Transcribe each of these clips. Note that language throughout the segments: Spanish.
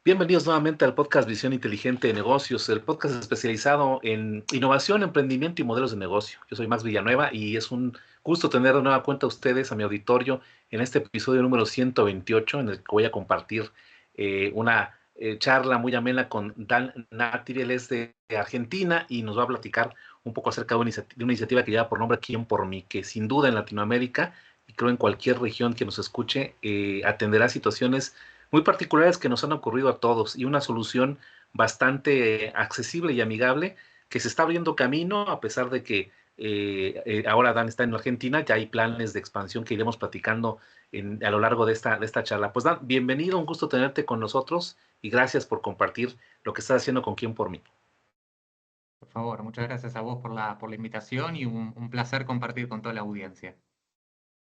Bienvenidos nuevamente al podcast Visión Inteligente de Negocios, el podcast especializado en innovación, emprendimiento y modelos de negocio. Yo soy Max Villanueva y es un gusto tener de nueva cuenta a ustedes, a mi auditorio, en este episodio número 128, en el que voy a compartir una charla muy amena con Dan Nátiri. Él es de Argentina y nos va a platicar un poco acerca de una iniciativa que lleva por nombre Quién por mí, que sin duda en Latinoamérica y creo en cualquier región que nos escuche atenderá situaciones muy particulares que nos han ocurrido a todos y una solución bastante accesible y amigable que se está abriendo camino a pesar de que ahora Dan está en Argentina. Ya hay planes de expansión que iremos platicando a lo largo de esta charla. Pues Dan, bienvenido, un gusto tenerte con nosotros y gracias por compartir lo que estás haciendo con Quién por mí. Por favor, muchas gracias a vos por la invitación y un placer compartir con toda la audiencia.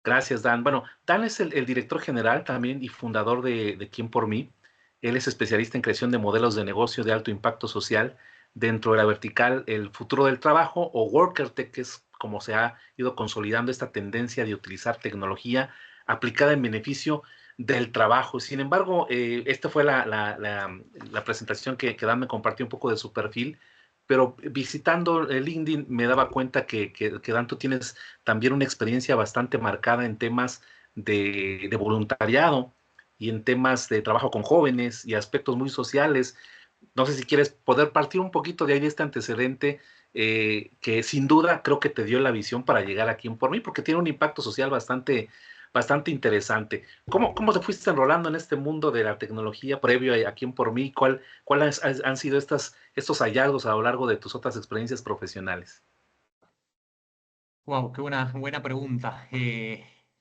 Gracias, Dan. Bueno, Dan es el director general también y fundador de Quién por mí. Él es especialista en creación de modelos de negocio de alto impacto social dentro de la vertical El futuro del trabajo o WorkerTech, que es como se ha ido consolidando esta tendencia de utilizar tecnología aplicada en beneficio del trabajo. Sin embargo, esta fue la presentación que Dan me compartió un poco de su perfil, pero visitando el LinkedIn me daba cuenta que Dan, tú tienes también una experiencia bastante marcada en temas de voluntariado y en temas de trabajo con jóvenes y aspectos muy sociales. No sé si quieres poder partir un poquito de ahí de este antecedente que sin duda creo que te dio la visión para llegar aquí en Por mí, porque tiene un impacto social bastante interesante. ¿Cómo te fuiste enrolando en este mundo de la tecnología previo a aquí en Por mí? ¿Cuáles han sido estos hallazgos a lo largo de tus otras experiencias profesionales? Wow, qué buena pregunta.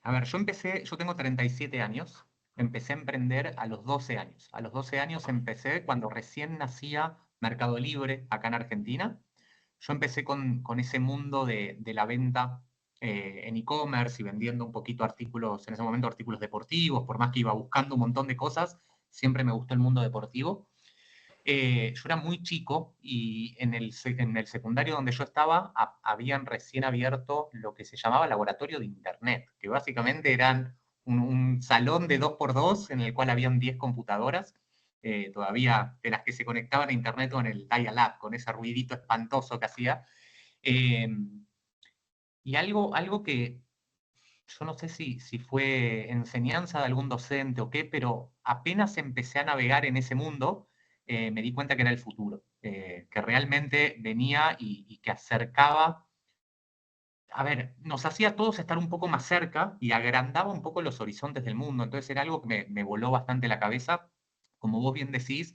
A ver, yo tengo 37 años, empecé a emprender a los 12 años. A los 12 años empecé cuando recién nacía Mercado Libre acá en Argentina. Yo empecé con ese mundo de la venta en e-commerce y vendiendo un poquito artículos, en ese momento artículos deportivos, por más que iba buscando un montón de cosas, siempre me gustó el mundo deportivo. Yo era muy chico y en el secundario donde yo estaba habían recién abierto lo que se llamaba laboratorio de Internet, que básicamente eran un salón de 2x2 en el cual habían 10 computadoras, todavía de las que se conectaban a Internet con el dial-up, con ese ruidito espantoso que hacía. Eh, y algo que yo no sé si fue enseñanza de algún docente o qué, pero apenas empecé a navegar en ese mundo, me di cuenta que era el futuro, que realmente venía y que acercaba, a ver, nos hacía a todos estar un poco más cerca y agrandaba un poco los horizontes del mundo. Entonces era algo que me voló bastante la cabeza. Como vos bien decís,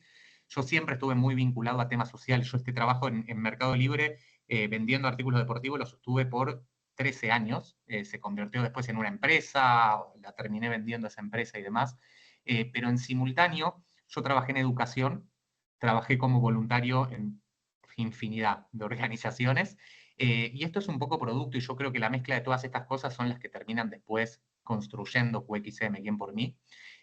yo siempre estuve muy vinculado a temas sociales. Yo este trabajo en Mercado Libre, vendiendo artículos deportivos, lo sostuve por 13 años. Se convirtió después en una empresa, la terminé vendiendo esa empresa y demás. Pero en simultáneo, yo trabajé en educación, trabajé como voluntario en infinidad de organizaciones y esto es un poco producto, y yo creo que la mezcla de todas estas cosas son las que terminan después construyendo QXM, Quién por mí.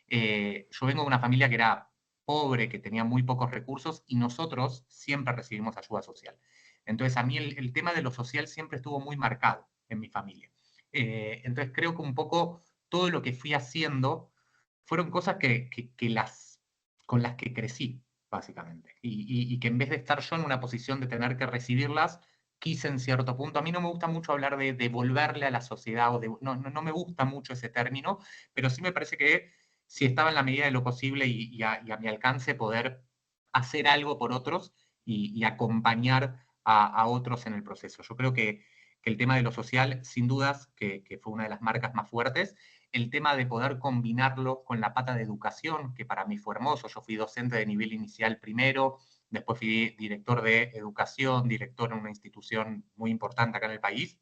Yo vengo de una familia que era pobre, que tenía muy pocos recursos, y nosotros siempre recibimos ayuda social. Entonces, a mí el tema de lo social siempre estuvo muy marcado en mi familia. Entonces, creo que un poco todo lo que fui haciendo fueron cosas con las que crecí, básicamente. Y que en vez de estar yo en una posición de tener que recibirlas, quise en cierto punto. A mí no me gusta mucho hablar de devolverle a la sociedad, no me gusta mucho ese término, pero sí me parece que si estaba en la medida de lo posible y a mi alcance poder hacer algo por otros y acompañar a otros en el proceso. Yo creo que el tema de lo social, sin dudas, que fue una de las marcas más fuertes, el tema de poder combinarlo con la pata de educación, que para mí fue hermoso. Yo fui docente de nivel inicial primero, después fui director de educación, director en una institución muy importante acá en el país,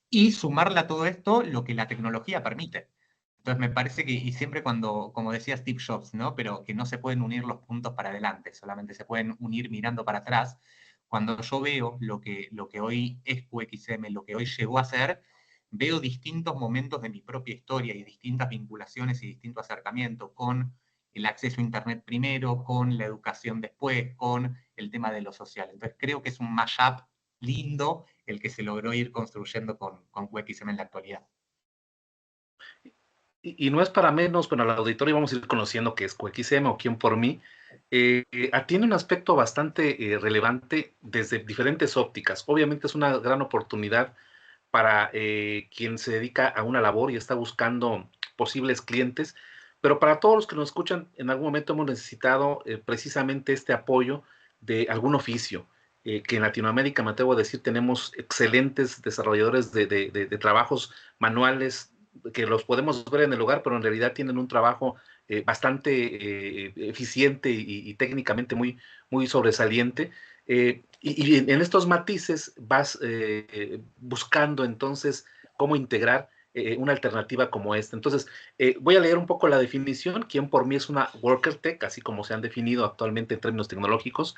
y sumarle a todo esto lo que la tecnología permite. Entonces me parece que, y siempre cuando, como decía Steve Jobs, ¿no? Pero que no se pueden unir los puntos para adelante, solamente se pueden unir mirando para atrás. Cuando yo veo lo que hoy es QXM, lo que hoy llegó a ser, veo distintos momentos de mi propia historia y distintas vinculaciones y distintos acercamientos con el acceso a Internet primero, con la educación después, con el tema de lo social. Entonces creo que es un mashup lindo el que se logró ir construyendo con QXM en la actualidad. Y no es para menos, bueno, al auditorio vamos a ir conociendo que es QXM o Quién por mí, tiene un aspecto bastante relevante desde diferentes ópticas. Obviamente es una gran oportunidad para quien se dedica a una labor y está buscando posibles clientes, pero para todos los que nos escuchan, en algún momento hemos necesitado precisamente este apoyo de algún oficio, que en Latinoamérica, me atrevo a decir, tenemos excelentes desarrolladores de trabajos manuales que los podemos ver en el lugar, pero en realidad tienen un trabajo bastante eficiente y técnicamente muy sobresaliente. Y en estos matices vas buscando entonces cómo integrar una alternativa como esta. Entonces, voy a leer un poco la definición. Quien por mí es una worker tech, así como se han definido actualmente en términos tecnológicos,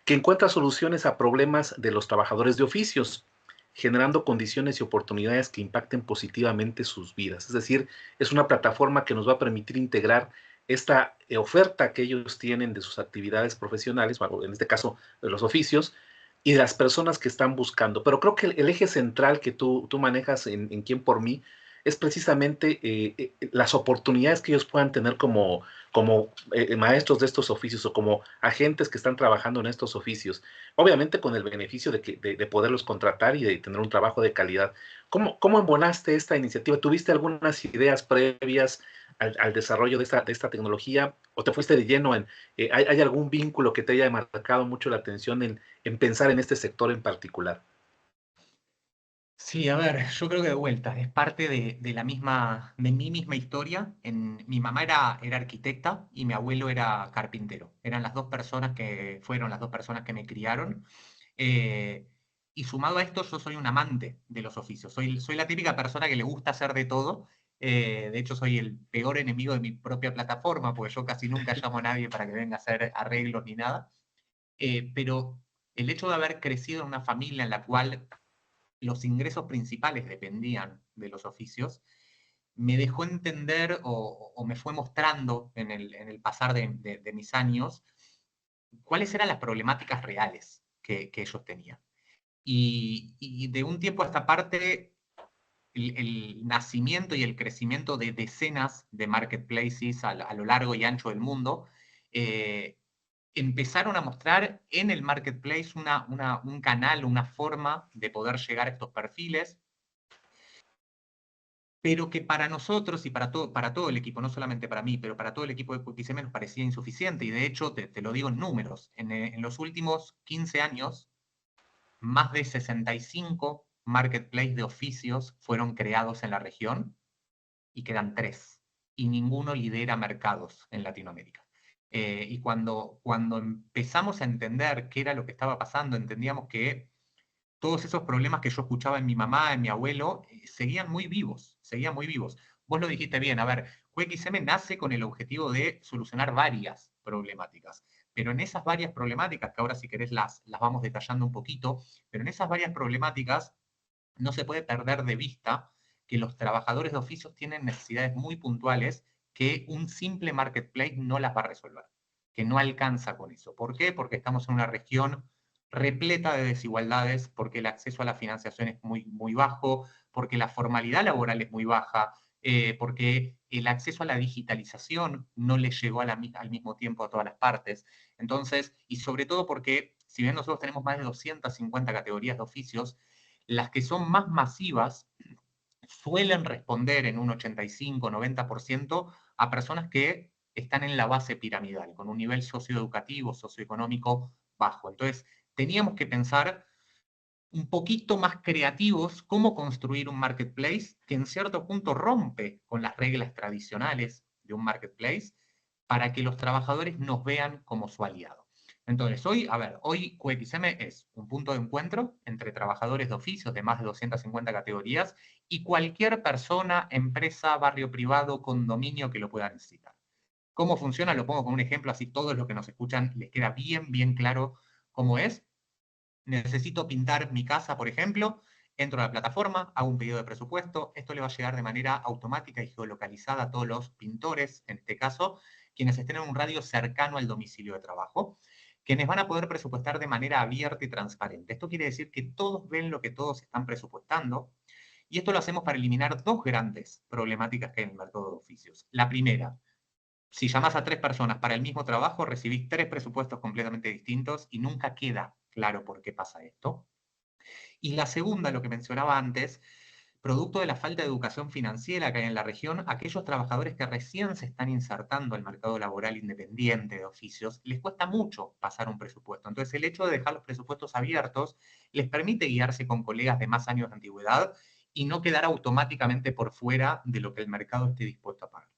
que encuentra soluciones a problemas de los trabajadores de oficios, generando condiciones y oportunidades que impacten positivamente sus vidas. Es decir, es una plataforma que nos va a permitir integrar esta oferta que ellos tienen de sus actividades profesionales, bueno, en este caso de los oficios, y de las personas que están buscando. Pero creo que el eje central que tú manejas en Quién por mí es precisamente las oportunidades que ellos puedan tener como maestros de estos oficios o como agentes que están trabajando en estos oficios, obviamente con el beneficio de poderlos contratar y de tener un trabajo de calidad. ¿Cómo embonaste esta iniciativa? ¿Tuviste algunas ideas previas al desarrollo de esta tecnología o te fuiste de lleno hay algún vínculo que te haya marcado mucho la atención en pensar en este sector en particular? Sí, a ver, yo creo que de vuelta, es parte de la misma, de mi misma historia. Mi mamá era arquitecta y mi abuelo era carpintero. Eran las dos personas que fueron las dos personas que me criaron. Eh, y sumado a esto, yo soy un amante de los oficios. Soy la típica persona que le gusta hacer de todo. De hecho, soy el peor enemigo de mi propia plataforma, porque yo casi nunca llamo a nadie para que venga a hacer arreglos ni nada. Pero el hecho de haber crecido en una familia en la cual los ingresos principales dependían de los oficios, me dejó entender o me fue mostrando en el pasar de mis años cuáles eran las problemáticas reales que ellos tenían. Y de un tiempo a esta parte, el nacimiento y el crecimiento de decenas de marketplaces a lo largo y ancho del mundo, eh, empezaron a mostrar en el marketplace un canal, una forma de poder llegar a estos perfiles, pero que para nosotros y para todo el equipo, no solamente para mí, pero para todo el equipo de QXM nos parecía insuficiente. Y de hecho, te lo digo en números, en los últimos 15 años, más de 65 marketplaces de oficios fueron creados en la región y quedan 3. Y ninguno lidera mercados en Latinoamérica. Y cuando empezamos a entender qué era lo que estaba pasando, entendíamos que todos esos problemas que yo escuchaba en mi mamá, en mi abuelo, seguían muy vivos, seguían muy vivos. Vos lo dijiste bien, a ver, QXM nace con el objetivo de solucionar varias problemáticas, pero en esas varias problemáticas, que ahora si querés las vamos detallando un poquito, pero en esas varias problemáticas no se puede perder de vista que los trabajadores de oficios tienen necesidades muy puntuales que un simple marketplace no las va a resolver, que no alcanza con eso. ¿Por qué? Porque estamos en una región repleta de desigualdades, porque el acceso a la financiación es muy bajo, porque la formalidad laboral es muy baja, porque el acceso a la digitalización no le llegó al mismo tiempo a todas las partes. Entonces, y sobre todo porque, si bien nosotros tenemos más de 250 categorías de oficios, las que son más masivas suelen responder en un 85-90% a personas que están en la base piramidal, con un nivel socioeducativo, socioeconómico bajo. Entonces, teníamos que pensar un poquito más creativos cómo construir un marketplace que en cierto punto rompe con las reglas tradicionales de un marketplace para que los trabajadores nos vean como su aliado. Entonces, hoy QXM es un punto de encuentro entre trabajadores de oficios de más de 250 categorías y cualquier persona, empresa, barrio privado, condominio que lo pueda necesitar. ¿Cómo funciona? Lo pongo con un ejemplo, así todos los que nos escuchan les queda bien claro cómo es. Necesito pintar mi casa, por ejemplo, entro a la plataforma, hago un pedido de presupuesto, esto le va a llegar de manera automática y geolocalizada a todos los pintores, en este caso, quienes estén en un radio cercano al domicilio de trabajo, quienes van a poder presupuestar de manera abierta y transparente. Esto quiere decir que todos ven lo que todos están presupuestando Y esto lo hacemos para eliminar dos grandes problemáticas que hay en el mercado de oficios. La primera, si llamas a 3 personas para el mismo trabajo, recibís 3 presupuestos completamente distintos y nunca queda claro por qué pasa esto. Y la segunda, lo que mencionaba antes, producto de la falta de educación financiera que hay en la región, aquellos trabajadores que recién se están insertando al mercado laboral independiente de oficios, les cuesta mucho pasar un presupuesto. Entonces, el hecho de dejar los presupuestos abiertos les permite guiarse con colegas de más años de antigüedad y no quedar automáticamente por fuera de lo que el mercado esté dispuesto a pagar.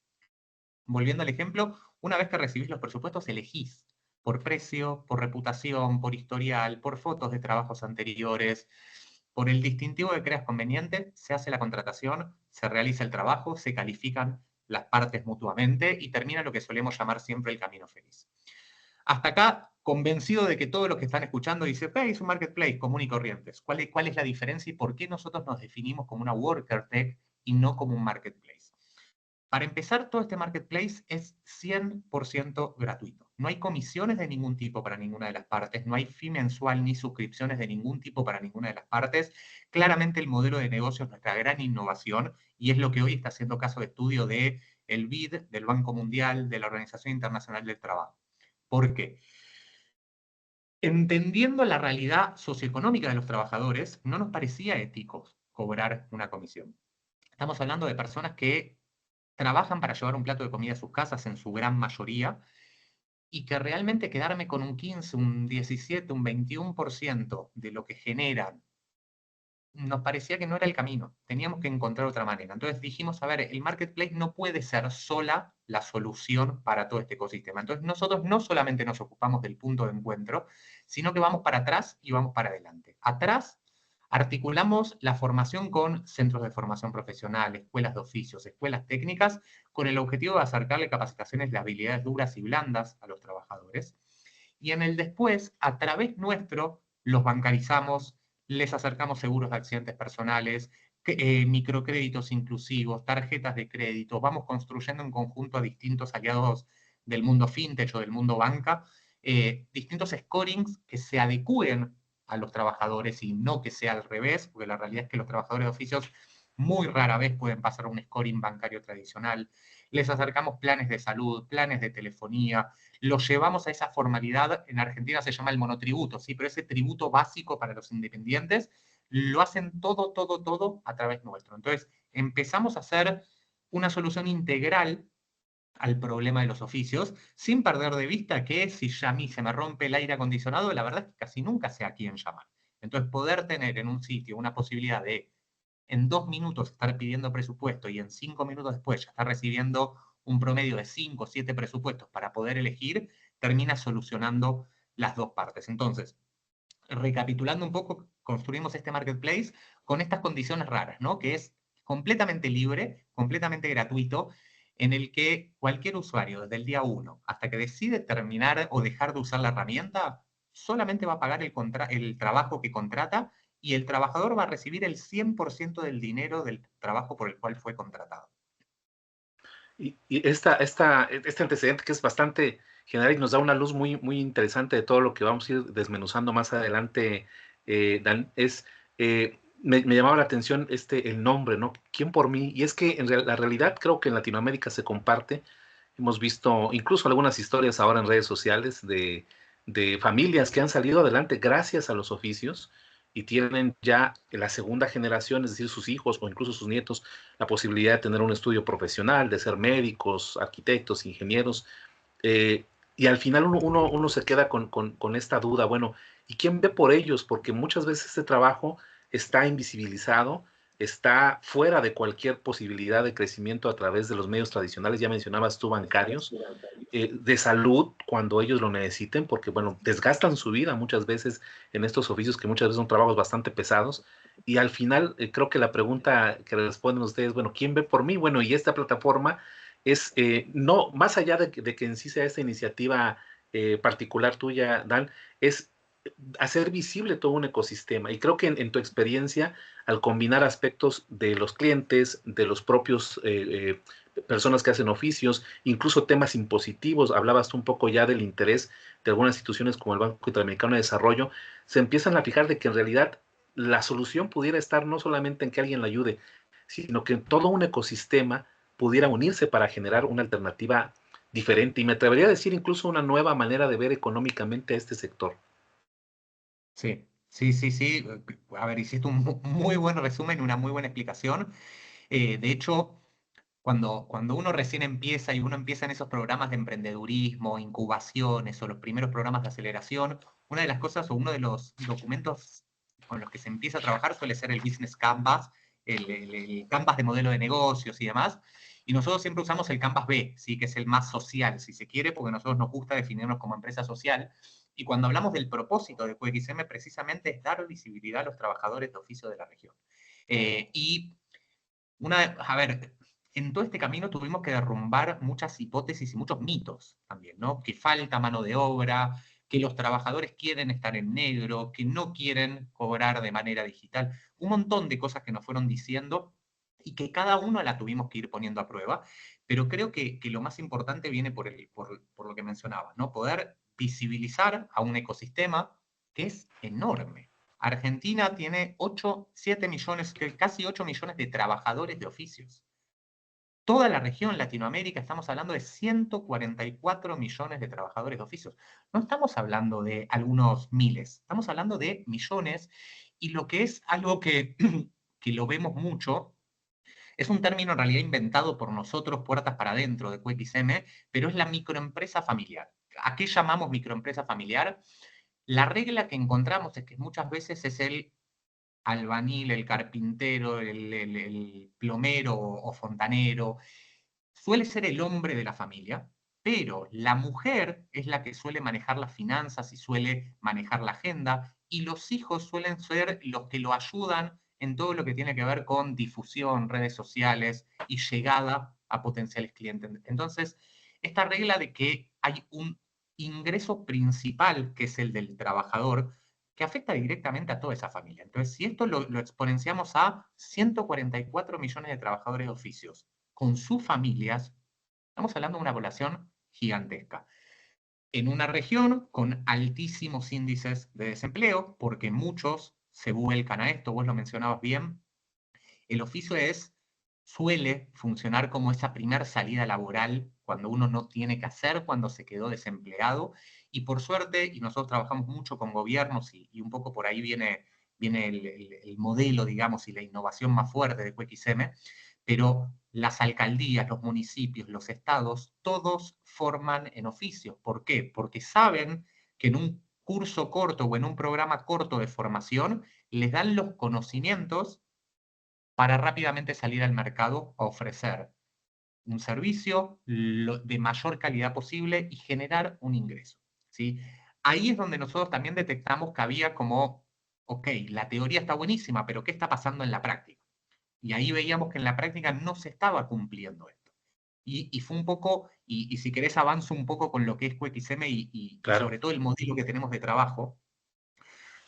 Volviendo al ejemplo, una vez que recibís los presupuestos, elegís por precio, por reputación, por historial, por fotos de trabajos anteriores, por el distintivo que creas conveniente, se hace la contratación, se realiza el trabajo, se califican las partes mutuamente y termina lo que solemos llamar siempre el camino feliz. Hasta acá, convencido de que todos los que están escuchando dicen, es un marketplace común y corriente. ¿Cuál es la diferencia y por qué nosotros nos definimos como una worker tech y no como un marketplace? Para empezar, todo este marketplace es 100% gratuito. No hay comisiones de ningún tipo para ninguna de las partes, no hay fee mensual ni suscripciones de ningún tipo para ninguna de las partes. Claramente el modelo de negocio es nuestra gran innovación y es lo que hoy está haciendo caso de estudio del BID, del Banco Mundial, de la Organización Internacional del Trabajo. ¿Por qué? Entendiendo la realidad socioeconómica de los trabajadores, no nos parecía ético cobrar una comisión. Estamos hablando de personas que trabajan para llevar un plato de comida a sus casas en su gran mayoría, y que realmente quedarme con un 15, un 17, un 21% de lo que generan, nos parecía que no era el camino, teníamos que encontrar otra manera. Entonces dijimos, a ver, el marketplace no puede ser sola la solución para todo este ecosistema. Entonces nosotros no solamente nos ocupamos del punto de encuentro, sino que vamos para atrás y vamos para adelante. Atrás articulamos la formación con centros de formación profesional, escuelas de oficios, escuelas técnicas, con el objetivo de acercarle capacitaciones de habilidades duras y blandas a los trabajadores. Y en el después, a través nuestro, los bancarizamos, les acercamos seguros de accidentes personales, microcréditos inclusivos, tarjetas de crédito, vamos construyendo en conjunto a distintos aliados del mundo fintech o del mundo banca, distintos scorings que se adecúen a los trabajadores y no que sea al revés, porque la realidad es que los trabajadores de oficios muy rara vez pueden pasar un scoring bancario tradicional. Les acercamos planes de salud, planes de telefonía, los llevamos a esa formalidad. En Argentina se llama el monotributo, ¿sí? Pero ese tributo básico para los independientes lo hacen todo a través nuestro. Entonces, empezamos a hacer una solución integral al problema de los oficios, sin perder de vista que si ya a mí se me rompe el aire acondicionado, la verdad es que casi nunca sé a quién llamar. Entonces, poder tener en un sitio una posibilidad de en 2 minutos estar pidiendo presupuesto y en 5 minutos después ya estar recibiendo un promedio de 5 o 7 presupuestos para poder elegir, termina solucionando las dos partes. Entonces, recapitulando un poco, construimos este marketplace con estas condiciones raras, ¿no? Que es completamente libre, completamente gratuito, en el que cualquier usuario, desde el día 1 hasta que decide terminar o dejar de usar la herramienta, solamente va a pagar el trabajo que contrata y el trabajador va a recibir el 100% del dinero del trabajo por el cual fue contratado. Y este antecedente que es bastante general y nos da una luz muy, muy interesante de todo lo que vamos a ir desmenuzando más adelante, Dan, me llamaba la atención el nombre, ¿no? ¿Quién por mí? Y es que la realidad creo que en Latinoamérica se comparte. Hemos visto incluso algunas historias ahora en redes sociales de familias que han salido adelante gracias a los oficios y tienen ya la segunda generación, es decir, sus hijos o incluso sus nietos, la posibilidad de tener un estudio profesional, de ser médicos, arquitectos, ingenieros, eh, y al final uno se queda con esta duda, bueno, ¿y quién ve por ellos? Porque muchas veces este trabajo está invisibilizado, está fuera de cualquier posibilidad de crecimiento a través de los medios tradicionales, ya mencionabas tú bancarios, de salud cuando ellos lo necesiten, porque bueno, desgastan su vida muchas veces en estos oficios que muchas veces son trabajos bastante pesados. Y al final creo que la pregunta que responden ustedes, bueno, ¿quién ve por mí? Bueno, y esta plataforma es, no, más allá de que en sí sea esta iniciativa particular tuya, Dan, es hacer visible todo un ecosistema. Y creo que en tu experiencia, al combinar aspectos de los clientes, de los propios personas que hacen oficios, incluso temas impositivos, hablabas tú un poco ya del interés de algunas instituciones como el Banco Interamericano de Desarrollo, se empiezan a fijar de que en realidad la solución pudiera estar no solamente en que alguien la ayude, sino que todo un ecosistema pudiera unirse para generar una alternativa diferente y me atrevería a decir incluso una nueva manera de ver económicamente a este sector. Sí, sí, sí, sí. A ver, hiciste un muy buen resumen, una muy buena explicación. De hecho, cuando uno recién empieza y uno empieza en esos programas de emprendedurismo, incubaciones o los primeros programas de aceleración, una de las cosas o uno de los documentos con los que se empieza a trabajar suele ser el Business Canvas, el Canvas de modelo de negocios y demás. Y nosotros siempre usamos el Canvas B, ¿sí? Que es el más social, si se quiere, porque a nosotros nos gusta definirnos como empresa social. Y cuando hablamos del propósito de QXM, precisamente es dar visibilidad a los trabajadores de oficio de la región. Y a ver, en todo este camino tuvimos que derrumbar muchas hipótesis y muchos mitos también, ¿no? Que falta mano de obra, que los trabajadores quieren estar en negro, que no quieren cobrar de manera digital, un montón de cosas que nos fueron diciendo y que cada uno la tuvimos que ir poniendo a prueba, pero creo que lo más importante viene por lo que mencionabas, ¿no? Poder visibilizar a un ecosistema que es enorme. Argentina tiene 7 millones, casi 8 millones de trabajadores de oficios. Toda la región Latinoamérica, estamos hablando de 144 millones de trabajadores de oficios. No estamos hablando de algunos miles, estamos hablando de millones. Y lo que es algo que, que lo vemos mucho, es un término en realidad inventado por nosotros, puertas para adentro de QXM, pero es la microempresa familiar. ¿A qué llamamos microempresa familiar? La regla que encontramos es que muchas veces es el albañil, el carpintero, el plomero o fontanero, suele ser el hombre de la familia, pero la mujer es la que suele manejar las finanzas y suele manejar la agenda, y los hijos suelen ser los que lo ayudan en todo lo que tiene que ver con difusión, redes sociales y llegada a potenciales clientes. Entonces, esta regla de que hay un ingreso principal, que es el del trabajador, que afecta directamente a toda esa familia. Entonces, si esto lo exponenciamos a 144 millones de trabajadores de oficios con sus familias, estamos hablando de una población gigantesca. En una región con altísimos índices de desempleo, porque muchos se vuelcan a esto, vos lo mencionabas bien, el oficio suele funcionar como esa primera salida laboral cuando uno no tiene que hacer, cuando se quedó desempleado. Y por suerte, y nosotros trabajamos mucho con gobiernos y un poco por ahí viene el modelo, digamos, y la innovación más fuerte de QXM, pero las alcaldías, los municipios, los estados, todos forman en oficios. ¿Por qué? Porque saben que en un curso corto o en un programa corto de formación les dan los conocimientos para rápidamente salir al mercado a ofrecer un servicio de mayor calidad posible y generar un ingreso. ¿Sí? Ahí es donde nosotros también detectamos que había como, ok, la teoría está buenísima, pero ¿qué está pasando en la práctica? Y ahí veíamos que en la práctica no se estaba cumpliendo esto. Y fue un poco, y si querés avanzo un poco con lo que es QXM y Claro. sobre todo el modelo que tenemos de trabajo.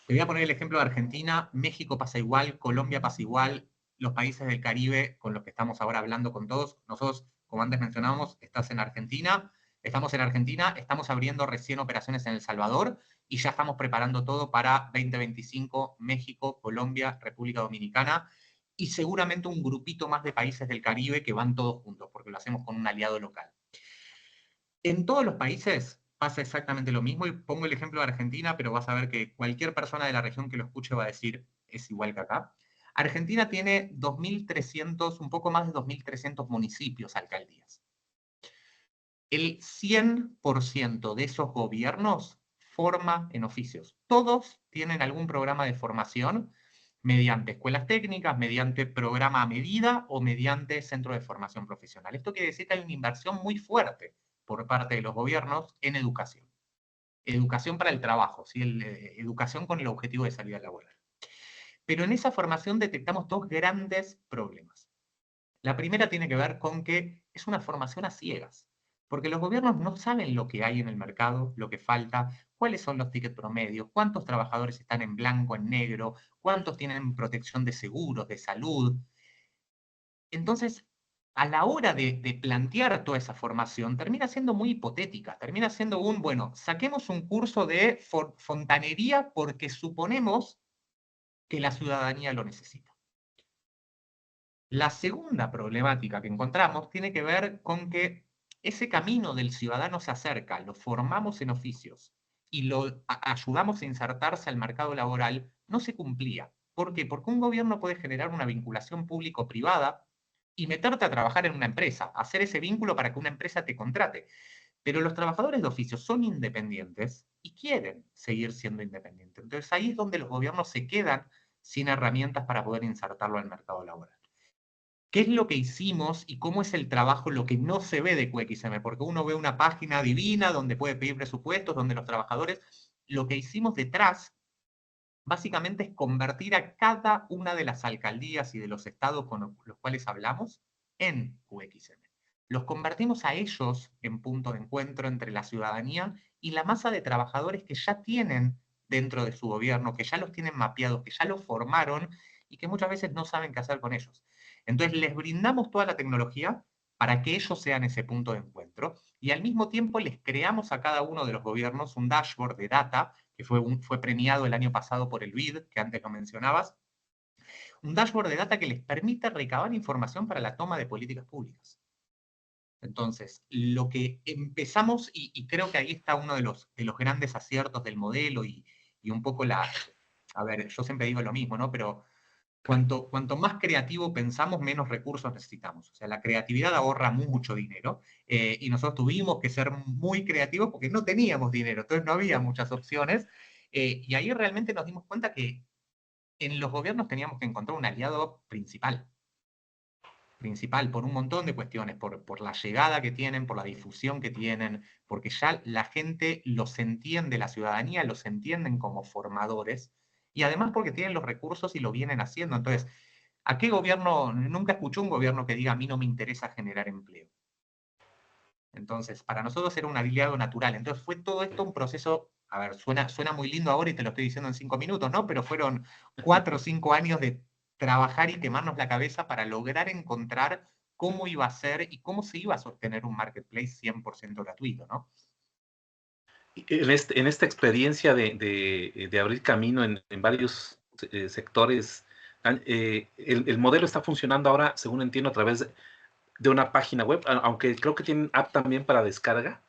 Te voy a poner el ejemplo de Argentina, México pasa igual, Colombia pasa igual, los países del Caribe con los que estamos ahora hablando con todos. Nosotros, como antes mencionábamos, estamos en Argentina, estamos abriendo recién operaciones en El Salvador y ya estamos preparando todo para 2025, México, Colombia, República Dominicana y seguramente un grupito más de países del Caribe que van todos juntos, porque lo hacemos con un aliado local. En todos los países pasa exactamente lo mismo, y pongo el ejemplo de Argentina, pero vas a ver que cualquier persona de la región que lo escuche va a decir, es igual que acá. Argentina tiene 2.300, un poco más de 2.300 municipios, alcaldías. El 100% de esos gobiernos forma en oficios. Todos tienen algún programa de formación mediante escuelas técnicas, mediante programa a medida o mediante centro de formación profesional. Esto quiere decir que hay una inversión muy fuerte por parte de los gobiernos en educación. Educación para el trabajo, ¿sí? Educación con el objetivo de salida laboral. Pero en esa formación detectamos dos grandes problemas. La primera tiene que ver con que es una formación a ciegas, porque los gobiernos no saben lo que hay en el mercado, lo que falta, cuáles son los tickets promedios, cuántos trabajadores están en blanco, en negro, cuántos tienen protección de seguros, de salud. Entonces, a la hora de plantear toda esa formación, termina siendo muy hipotética, termina siendo bueno, saquemos un curso de fontanería porque suponemos que la ciudadanía lo necesita. La segunda problemática que encontramos tiene que ver con que ese camino del ciudadano se acerca, lo formamos en oficios y lo ayudamos a insertarse al mercado laboral, no se cumplía. ¿Por qué? Porque un gobierno puede generar una vinculación público-privada y meterte a trabajar en una empresa, hacer ese vínculo para que una empresa te contrate. Pero los trabajadores de oficio son independientes y quieren seguir siendo independientes. Entonces ahí es donde los gobiernos se quedan sin herramientas para poder insertarlo al mercado laboral. ¿Qué es lo que hicimos y cómo es el trabajo, lo que no se ve de QXM? Porque uno ve una página divina donde puede pedir presupuestos, donde los trabajadores, lo que hicimos detrás básicamente es convertir a cada una de las alcaldías y de los estados con los cuales hablamos en QXM. Los convertimos a ellos en punto de encuentro entre la ciudadanía y la masa de trabajadores que ya tienen dentro de su gobierno, que ya los tienen mapeados, que ya los formaron y que muchas veces no saben qué hacer con ellos. Entonces les brindamos toda la tecnología para que ellos sean ese punto de encuentro y al mismo tiempo les creamos a cada uno de los gobiernos un dashboard de data que fue premiado el año pasado por el BID, que antes lo mencionabas, un dashboard de data que les permite recabar información para la toma de políticas públicas. Entonces, lo que empezamos, y creo que ahí está uno de los grandes aciertos del modelo y un poco a ver, yo siempre digo lo mismo, ¿no? Pero cuanto más creativo pensamos, menos recursos necesitamos. O sea, la creatividad ahorra mucho dinero y nosotros tuvimos que ser muy creativos porque no teníamos dinero, entonces no había muchas opciones. Y ahí realmente nos dimos cuenta que en los gobiernos teníamos que encontrar un aliado principal por un montón de cuestiones, por la llegada que tienen, por la difusión que tienen, porque ya la gente los entiende, la ciudadanía los entienden como formadores, y además porque tienen los recursos y lo vienen haciendo. Entonces, ¿a qué gobierno? Nunca escuché un gobierno que diga a mí no me interesa generar empleo. Entonces, para nosotros era un aliado natural. Entonces, fue todo esto un proceso, a ver, suena muy lindo ahora y te lo estoy diciendo en 5 minutos, ¿no? Pero fueron 4 o 5 años de trabajar y quemarnos la cabeza para lograr encontrar cómo iba a ser y cómo se iba a sostener un marketplace 100% gratuito, ¿no? En esta experiencia de abrir camino en varios sectores, el modelo está funcionando ahora, según entiendo, a través de una página web, aunque creo que tienen app también para descarga.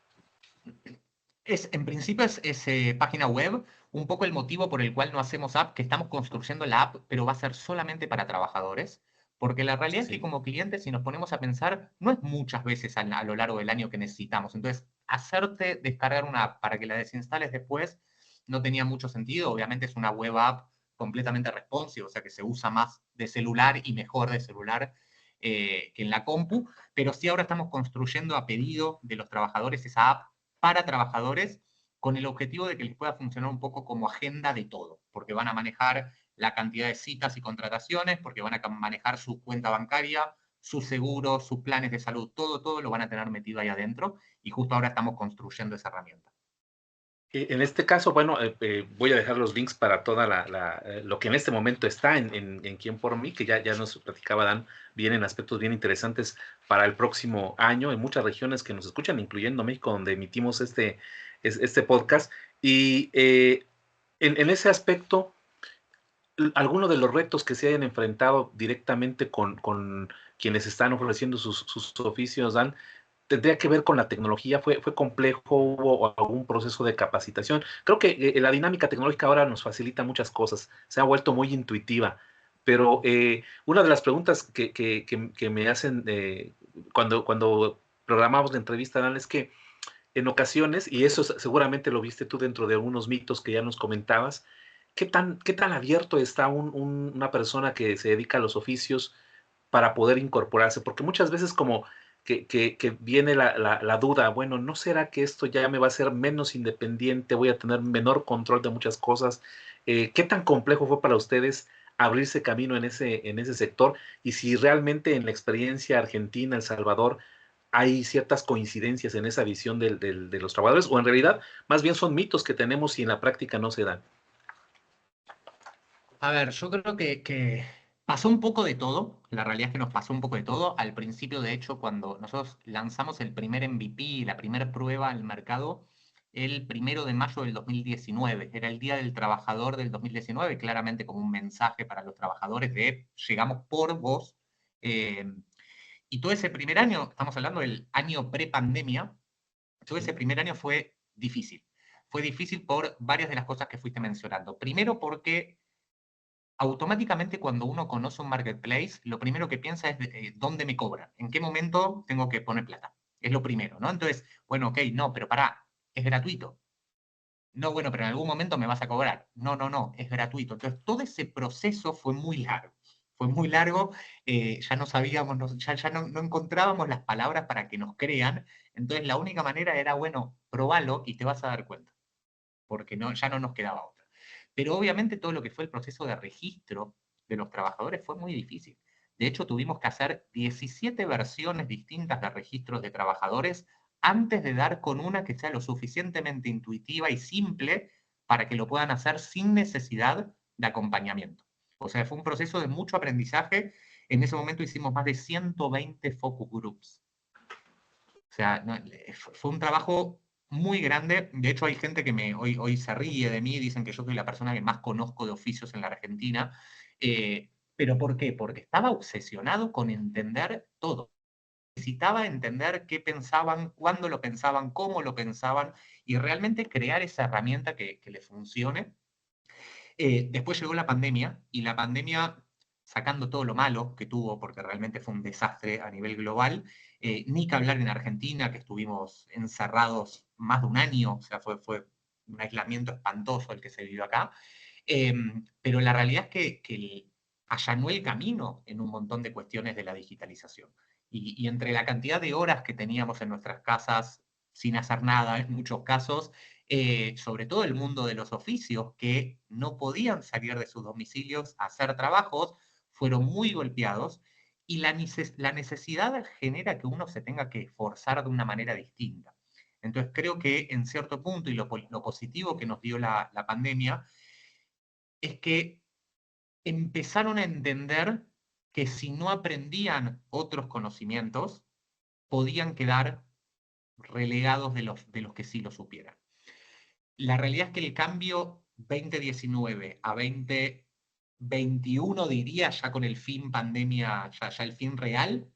En principio es página web, un poco el motivo por el cual no hacemos app, que estamos construyendo la app, pero va a ser solamente para trabajadores, porque la realidad es que Sí. como clientes, si nos ponemos a pensar, no es muchas veces a lo largo del año que necesitamos. Entonces, hacerte descargar una app para que la desinstales después no tenía mucho sentido. Obviamente es una web app completamente responsive, o sea que se usa más de celular y mejor de celular que en la compu, pero sí ahora estamos construyendo a pedido de los trabajadores esa app para trabajadores con el objetivo de que les pueda funcionar un poco como agenda de todo, porque van a manejar la cantidad de citas y contrataciones, porque van a manejar su cuenta bancaria, sus seguros, sus planes de salud, todo lo van a tener metido ahí adentro y justo ahora estamos construyendo esa herramienta. En este caso, bueno, voy a dejar los links para toda lo que en este momento está en Quién por mí, que ya nos platicaba Dan, vienen aspectos bien interesantes para el próximo año en muchas regiones que nos escuchan, incluyendo México, donde emitimos este podcast. Y en ese aspecto, algunos de los retos que se hayan enfrentado directamente con quienes están ofreciendo sus oficios, Dan, tendría que ver con la tecnología. ¿Fue complejo? ¿Hubo algún proceso de capacitación? Creo que la dinámica tecnológica ahora nos facilita muchas cosas, se ha vuelto muy intuitiva, pero una de las preguntas que me hacen cuando programamos la entrevista, Dan, es que en ocasiones, y eso seguramente lo viste tú dentro de unos mitos que ya nos comentabas, ¿qué tan abierto está una persona que se dedica a los oficios para poder incorporarse? Porque muchas veces como que viene la duda, bueno, ¿no será que esto ya me va a hacer menos independiente? Voy a tener menor control de muchas cosas. ¿Qué tan complejo fue para ustedes abrirse camino en ese sector? Y si realmente en la experiencia argentina, El Salvador, hay ciertas coincidencias en esa visión de los trabajadores, o en realidad más bien son mitos que tenemos y en la práctica no se dan. A ver, yo creo que pasó un poco de todo. La realidad es que nos pasó un poco de todo. Al principio, de hecho, cuando nosotros lanzamos el primer MVP, la primera prueba al mercado, el 1 de mayo del 2019. Era el Día del Trabajador del 2019, claramente como un mensaje para los trabajadores de llegamos por vos. Y todo ese primer año, estamos hablando del año pre-pandemia, todo ese primer año fue difícil. Fue difícil por varias de las cosas que fuiste mencionando. Primero porque automáticamente cuando uno conoce un marketplace, lo primero que piensa es dónde me cobran, en qué momento tengo que poner plata. Es lo primero, ¿no? Entonces, bueno, ok, no, pero pará, es gratuito. No, bueno, pero en algún momento me vas a cobrar. No, no, no, es gratuito. Entonces, todo ese proceso fue muy largo. Fue muy largo, ya no sabíamos, ya no encontrábamos las palabras para que nos crean. Entonces, la única manera era, bueno, probalo y te vas a dar cuenta, porque no, ya no nos quedaba otra. Pero obviamente todo lo que fue el proceso de registro de los trabajadores fue muy difícil. De hecho, tuvimos que hacer 17 versiones distintas de registros de trabajadores antes de dar con una que sea lo suficientemente intuitiva y simple para que lo puedan hacer sin necesidad de acompañamiento. O sea, fue un proceso de mucho aprendizaje. En ese momento hicimos más de 120 focus groups. O sea, no, fue un trabajo muy grande. De hecho, hay gente que hoy se ríe de mí, dicen que yo soy la persona que más conozco de oficios en la Argentina. ¿Pero por qué? Porque estaba obsesionado con entender todo. Necesitaba entender qué pensaban, cuándo lo pensaban, cómo lo pensaban, y realmente crear esa herramienta que le funcione. Después llegó la pandemia, y la pandemia, sacando todo lo malo que tuvo, porque realmente fue un desastre a nivel global, ni que hablar en Argentina, que estuvimos encerrados más de un año, o sea, fue un aislamiento espantoso el que se vivió acá. Pero la realidad es que allanó el camino en un montón de cuestiones de la digitalización. Y entre la cantidad de horas que teníamos en nuestras casas sin hacer nada, en muchos casos, sobre todo el mundo de los oficios, que no podían salir de sus domicilios a hacer trabajos, fueron muy golpeados, y la necesidad genera que uno se tenga que esforzar de una manera distinta. Entonces creo que en cierto punto, y lo positivo que nos dio la pandemia, es que empezaron a entender que si no aprendían otros conocimientos, podían quedar relegados de los que sí lo supieran. La realidad es que el cambio 2019 a 2021, diría, ya con el fin pandemia, ya el fin real,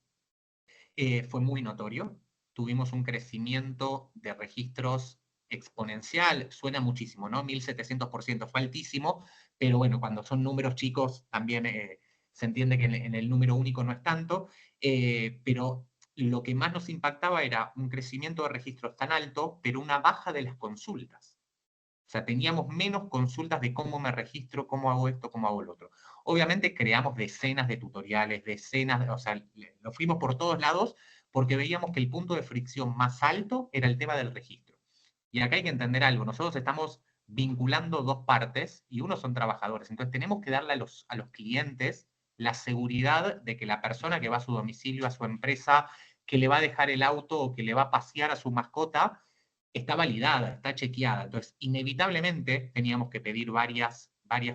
fue muy notorio. Tuvimos un crecimiento de registros exponencial, suena muchísimo, ¿no? 1700% fue altísimo, pero bueno, cuando son números chicos también se entiende que en el número único no es tanto, pero lo que más nos impactaba era un crecimiento de registros tan alto, pero una baja de las consultas. O sea, teníamos menos consultas de cómo me registro, cómo hago esto, cómo hago lo otro. Obviamente creamos decenas de tutoriales, o sea, lo fuimos por todos lados porque veíamos que el punto de fricción más alto era el tema del registro. Y acá hay que entender algo, nosotros estamos vinculando dos partes y uno son trabajadores, entonces tenemos que darle a los clientes la seguridad de que la persona que va a su domicilio, a su empresa, que le va a dejar el auto o que le va a pasear a su mascota, está validada, está chequeada. Entonces, inevitablemente teníamos que pedir varias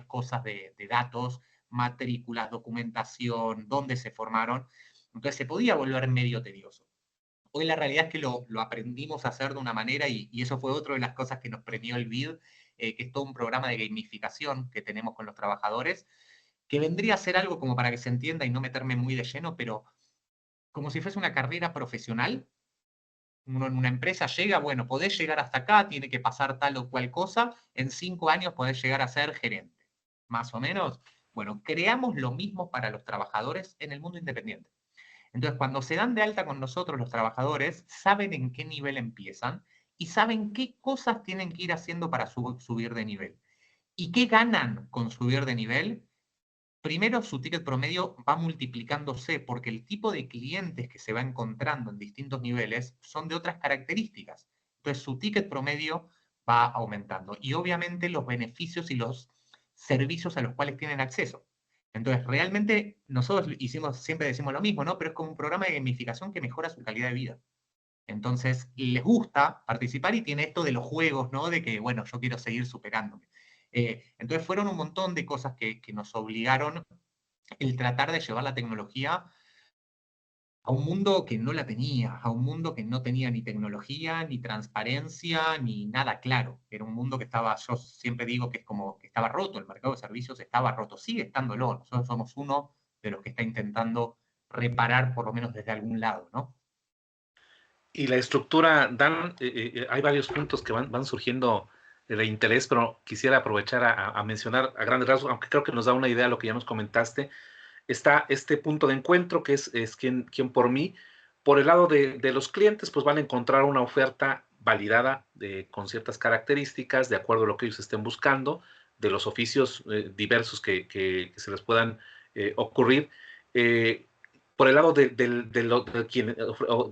cosas de datos, matrículas, documentación, dónde se formaron. Entonces, se podía volver medio tedioso. Hoy la realidad es que lo aprendimos a hacer de una manera, y eso fue otra de las cosas que nos premió el BID, que es todo un programa de gamificación que tenemos con los trabajadores, que vendría a ser algo como para que se entienda y no meterme muy de lleno, pero como si fuese una carrera profesional. Uno en una empresa llega, bueno, podés llegar hasta acá, tiene que pasar tal o cual cosa, en 5 años podés llegar a ser gerente, más o menos. Bueno, creamos lo mismo para los trabajadores en el mundo independiente. Entonces, cuando se dan de alta con nosotros los trabajadores, saben en qué nivel empiezan y saben qué cosas tienen que ir haciendo para subir de nivel. ¿Y qué ganan con subir de nivel? Primero, su ticket promedio va multiplicándose porque el tipo de clientes que se va encontrando en distintos niveles son de otras características. Entonces, su ticket promedio va aumentando. Y obviamente los beneficios y los servicios a los cuales tienen acceso. Entonces, realmente nosotros siempre decimos lo mismo, ¿no? Pero es como un programa de gamificación que mejora su calidad de vida. Entonces, les gusta participar y tiene esto de los juegos, ¿no? De que, bueno, yo quiero seguir superándome. Entonces, fueron un montón de cosas que nos obligaron el tratar de llevar la tecnología a un mundo que no la tenía, a un mundo que no tenía ni tecnología, ni transparencia, ni nada claro. Era un mundo que estaba, yo siempre digo que es como que estaba roto, el mercado de servicios estaba roto, sigue estándolo. Nosotros somos uno de los que está intentando reparar por lo menos desde algún lado, ¿no? Y la estructura, Dan, hay varios puntos que van surgiendo de interés, pero quisiera aprovechar a mencionar a grandes rasgos, aunque creo que nos da una idea de lo que ya nos comentaste. Está este punto de encuentro que es quien por mí. Por el lado de los clientes, pues van a encontrar una oferta validada con ciertas características, de acuerdo a lo que ellos estén buscando, de los oficios diversos que se les puedan ocurrir. Eh, por el lado de quien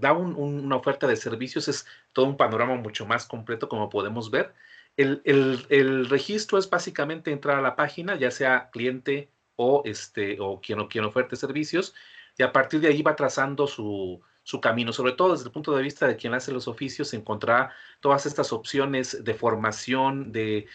da una oferta de servicios, es todo un panorama mucho más completo, como podemos ver. El registro es básicamente entrar a la página, ya sea cliente o quien oferte servicios, y a partir de ahí va trazando su camino, sobre todo desde el punto de vista de quien hace los oficios, encontrará todas estas opciones de formación, de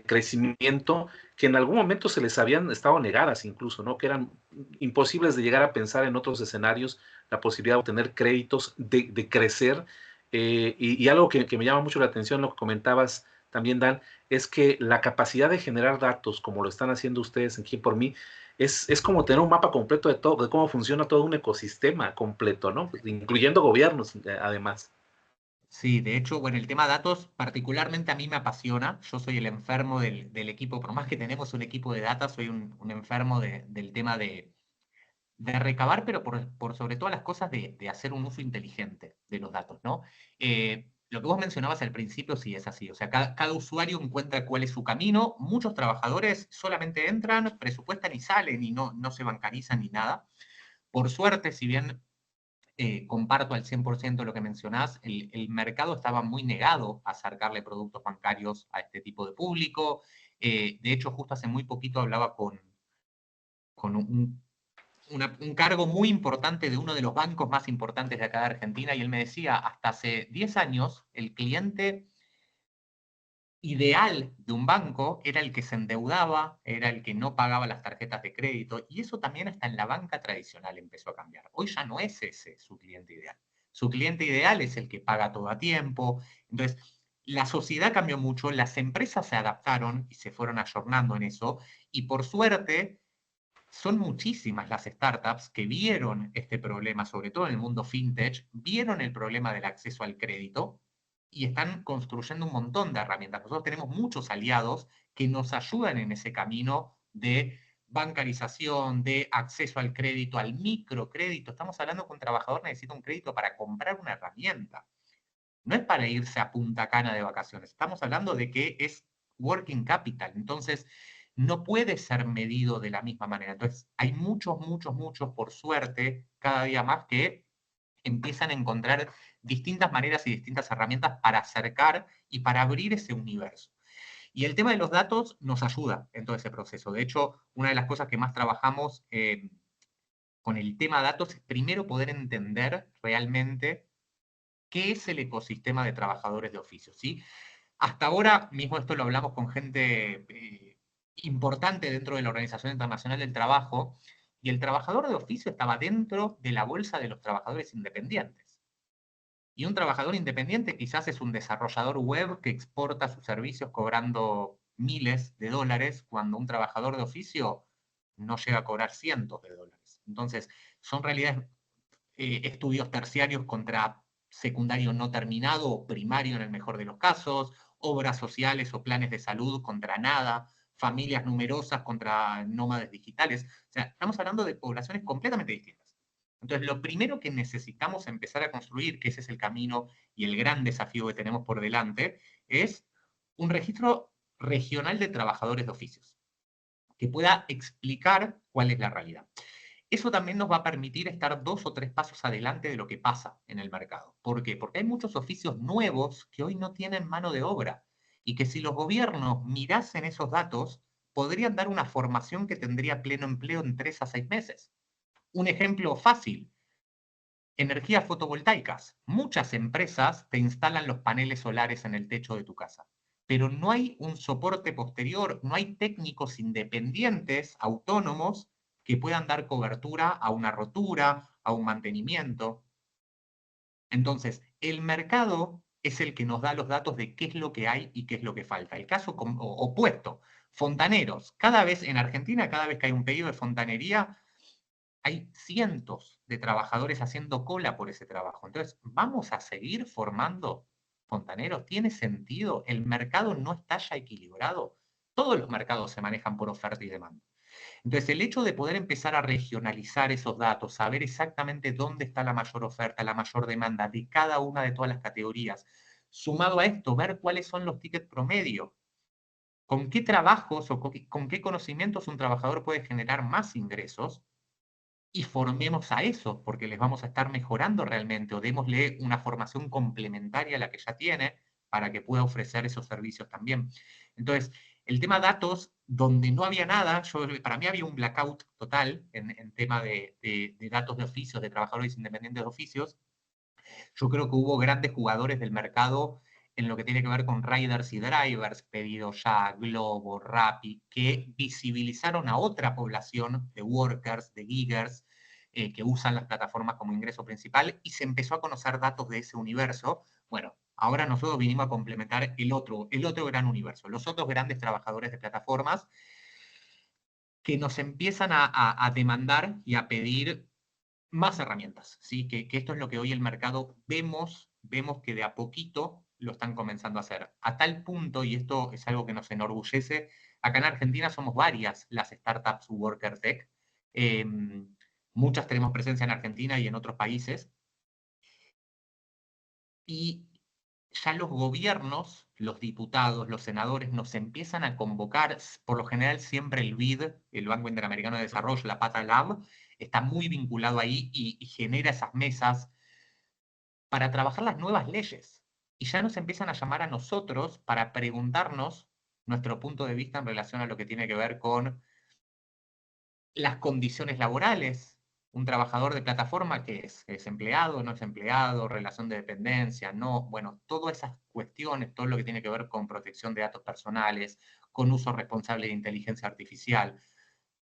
crecimiento, que en algún momento se les habían estado negadas incluso, ¿no? Que eran imposibles de llegar a pensar en otros escenarios, la posibilidad de obtener créditos, de crecer, y algo que me llama mucho la atención, lo que comentabas también, Dan, es que la capacidad de generar datos, como lo están haciendo ustedes aquí por mí, es como tener un mapa completo de todo, de cómo funciona todo un ecosistema completo, ¿no? Incluyendo gobiernos, además. Sí, de hecho, bueno, el tema datos particularmente a mí me apasiona. Yo soy el enfermo del equipo, por más que tenemos un equipo de data, soy un enfermo del tema de recabar, pero por sobre todas las cosas de hacer un uso inteligente de los datos, ¿no? Lo que vos mencionabas al principio sí es así, o sea, cada usuario encuentra cuál es su camino, muchos trabajadores solamente entran, presupuestan y salen y no se bancarizan ni nada. Por suerte, si bien comparto al 100% lo que mencionás, el mercado estaba muy negado a acercarle productos bancarios a este tipo de público. De hecho, justo hace muy poquito hablaba con un cargo muy importante de uno de los bancos más importantes de acá de Argentina y él me decía, hasta hace 10 años, el cliente ideal de un banco era el que se endeudaba, era el que no pagaba las tarjetas de crédito, y eso también hasta en la banca tradicional empezó a cambiar. Hoy ya no es ese su cliente ideal. Su cliente ideal es el que paga todo a tiempo. Entonces, la sociedad cambió mucho, las empresas se adaptaron y se fueron ayornando en eso, y por suerte son muchísimas las startups que vieron este problema, sobre todo en el mundo fintech, vieron el problema del acceso al crédito y están construyendo un montón de herramientas. Nosotros tenemos muchos aliados que nos ayudan en ese camino de bancarización, de acceso al crédito, al microcrédito. Estamos hablando que un trabajador necesita un crédito para comprar una herramienta. No es para irse a Punta Cana de vacaciones. Estamos hablando de que es working capital. Entonces, no puede ser medido de la misma manera. Entonces, hay muchos, por suerte, cada día más que empiezan a encontrar distintas maneras y distintas herramientas para acercar y para abrir ese universo. Y el tema de los datos nos ayuda en todo ese proceso. De hecho, una de las cosas que más trabajamos con el tema datos es primero poder entender realmente qué es el ecosistema de trabajadores de oficio, ¿sí? Hasta ahora, mismo esto lo hablamos con gente importante dentro de la Organización Internacional del Trabajo, y el trabajador de oficio estaba dentro de la bolsa de los trabajadores independientes. Y un trabajador independiente quizás es un desarrollador web que exporta sus servicios cobrando miles de dólares, cuando un trabajador de oficio no llega a cobrar cientos de dólares. Entonces, son realidades, estudios terciarios contra secundario no terminado o primario en el mejor de los casos, obras sociales o planes de salud contra nada, familias numerosas contra nómades digitales. O sea, estamos hablando de poblaciones completamente distintas. Entonces, lo primero que necesitamos empezar a construir, que ese es el camino y el gran desafío que tenemos por delante, es un registro regional de trabajadores de oficios, que pueda explicar cuál es la realidad. Eso también nos va a permitir estar 2 o 3 pasos adelante de lo que pasa en el mercado. ¿Por qué? Porque hay muchos oficios nuevos que hoy no tienen mano de obra y que si los gobiernos mirasen esos datos, podrían dar una formación que tendría pleno empleo en 3 a 6 meses. Un ejemplo fácil, energías fotovoltaicas. Muchas empresas te instalan los paneles solares en el techo de tu casa, pero no hay un soporte posterior, no hay técnicos independientes, autónomos, que puedan dar cobertura a una rotura, a un mantenimiento. Entonces, el mercado es el que nos da los datos de qué es lo que hay y qué es lo que falta. El caso opuesto, fontaneros. Cada vez en Argentina, cada vez que hay un pedido de fontanería, hay cientos de trabajadores haciendo cola por ese trabajo. Entonces, ¿vamos a seguir formando fontaneros? ¿Tiene sentido? ¿El mercado no está ya equilibrado? Todos los mercados se manejan por oferta y demanda. Entonces, el hecho de poder empezar a regionalizar esos datos, saber exactamente dónde está la mayor oferta, la mayor demanda de cada una de todas las categorías, sumado a esto, ver cuáles son los tickets promedio, con qué trabajos o con qué conocimientos un trabajador puede generar más ingresos, y formemos a eso, porque les vamos a estar mejorando realmente, o démosle una formación complementaria a la que ya tiene para que pueda ofrecer esos servicios también. Entonces, el tema datos, donde no había nada, para mí había un blackout total en tema de datos de oficios, de trabajadores independientes de oficios. Yo creo que hubo grandes jugadores del mercado en lo que tiene que ver con riders y drivers, Pedido Ya, Globo, Rappi, que visibilizaron a otra población de workers, de giggers, que usan las plataformas como ingreso principal, y se empezó a conocer datos de ese universo. Bueno, ahora nosotros vinimos a complementar el otro gran universo, los otros grandes trabajadores de plataformas que nos empiezan a demandar y a pedir más herramientas, ¿sí? Que esto es lo que hoy el mercado vemos que de a poquito lo están comenzando a hacer. A tal punto, y esto es algo que nos enorgullece, acá en Argentina somos varias las startups Worker Tech. Eh, Muchas tenemos presencia en Argentina y en otros países. Y ya los gobiernos, los diputados, los senadores nos empiezan a convocar, por lo general siempre el BID, el Banco Interamericano de Desarrollo, la Pata Lab, está muy vinculado ahí y genera esas mesas para trabajar las nuevas leyes. Y ya nos empiezan a llamar a nosotros para preguntarnos nuestro punto de vista en relación a lo que tiene que ver con las condiciones laborales. Un trabajador de plataforma que es empleado, no es empleado, relación de dependencia, no, bueno, todas esas cuestiones, todo lo que tiene que ver con protección de datos personales, con uso responsable de inteligencia artificial.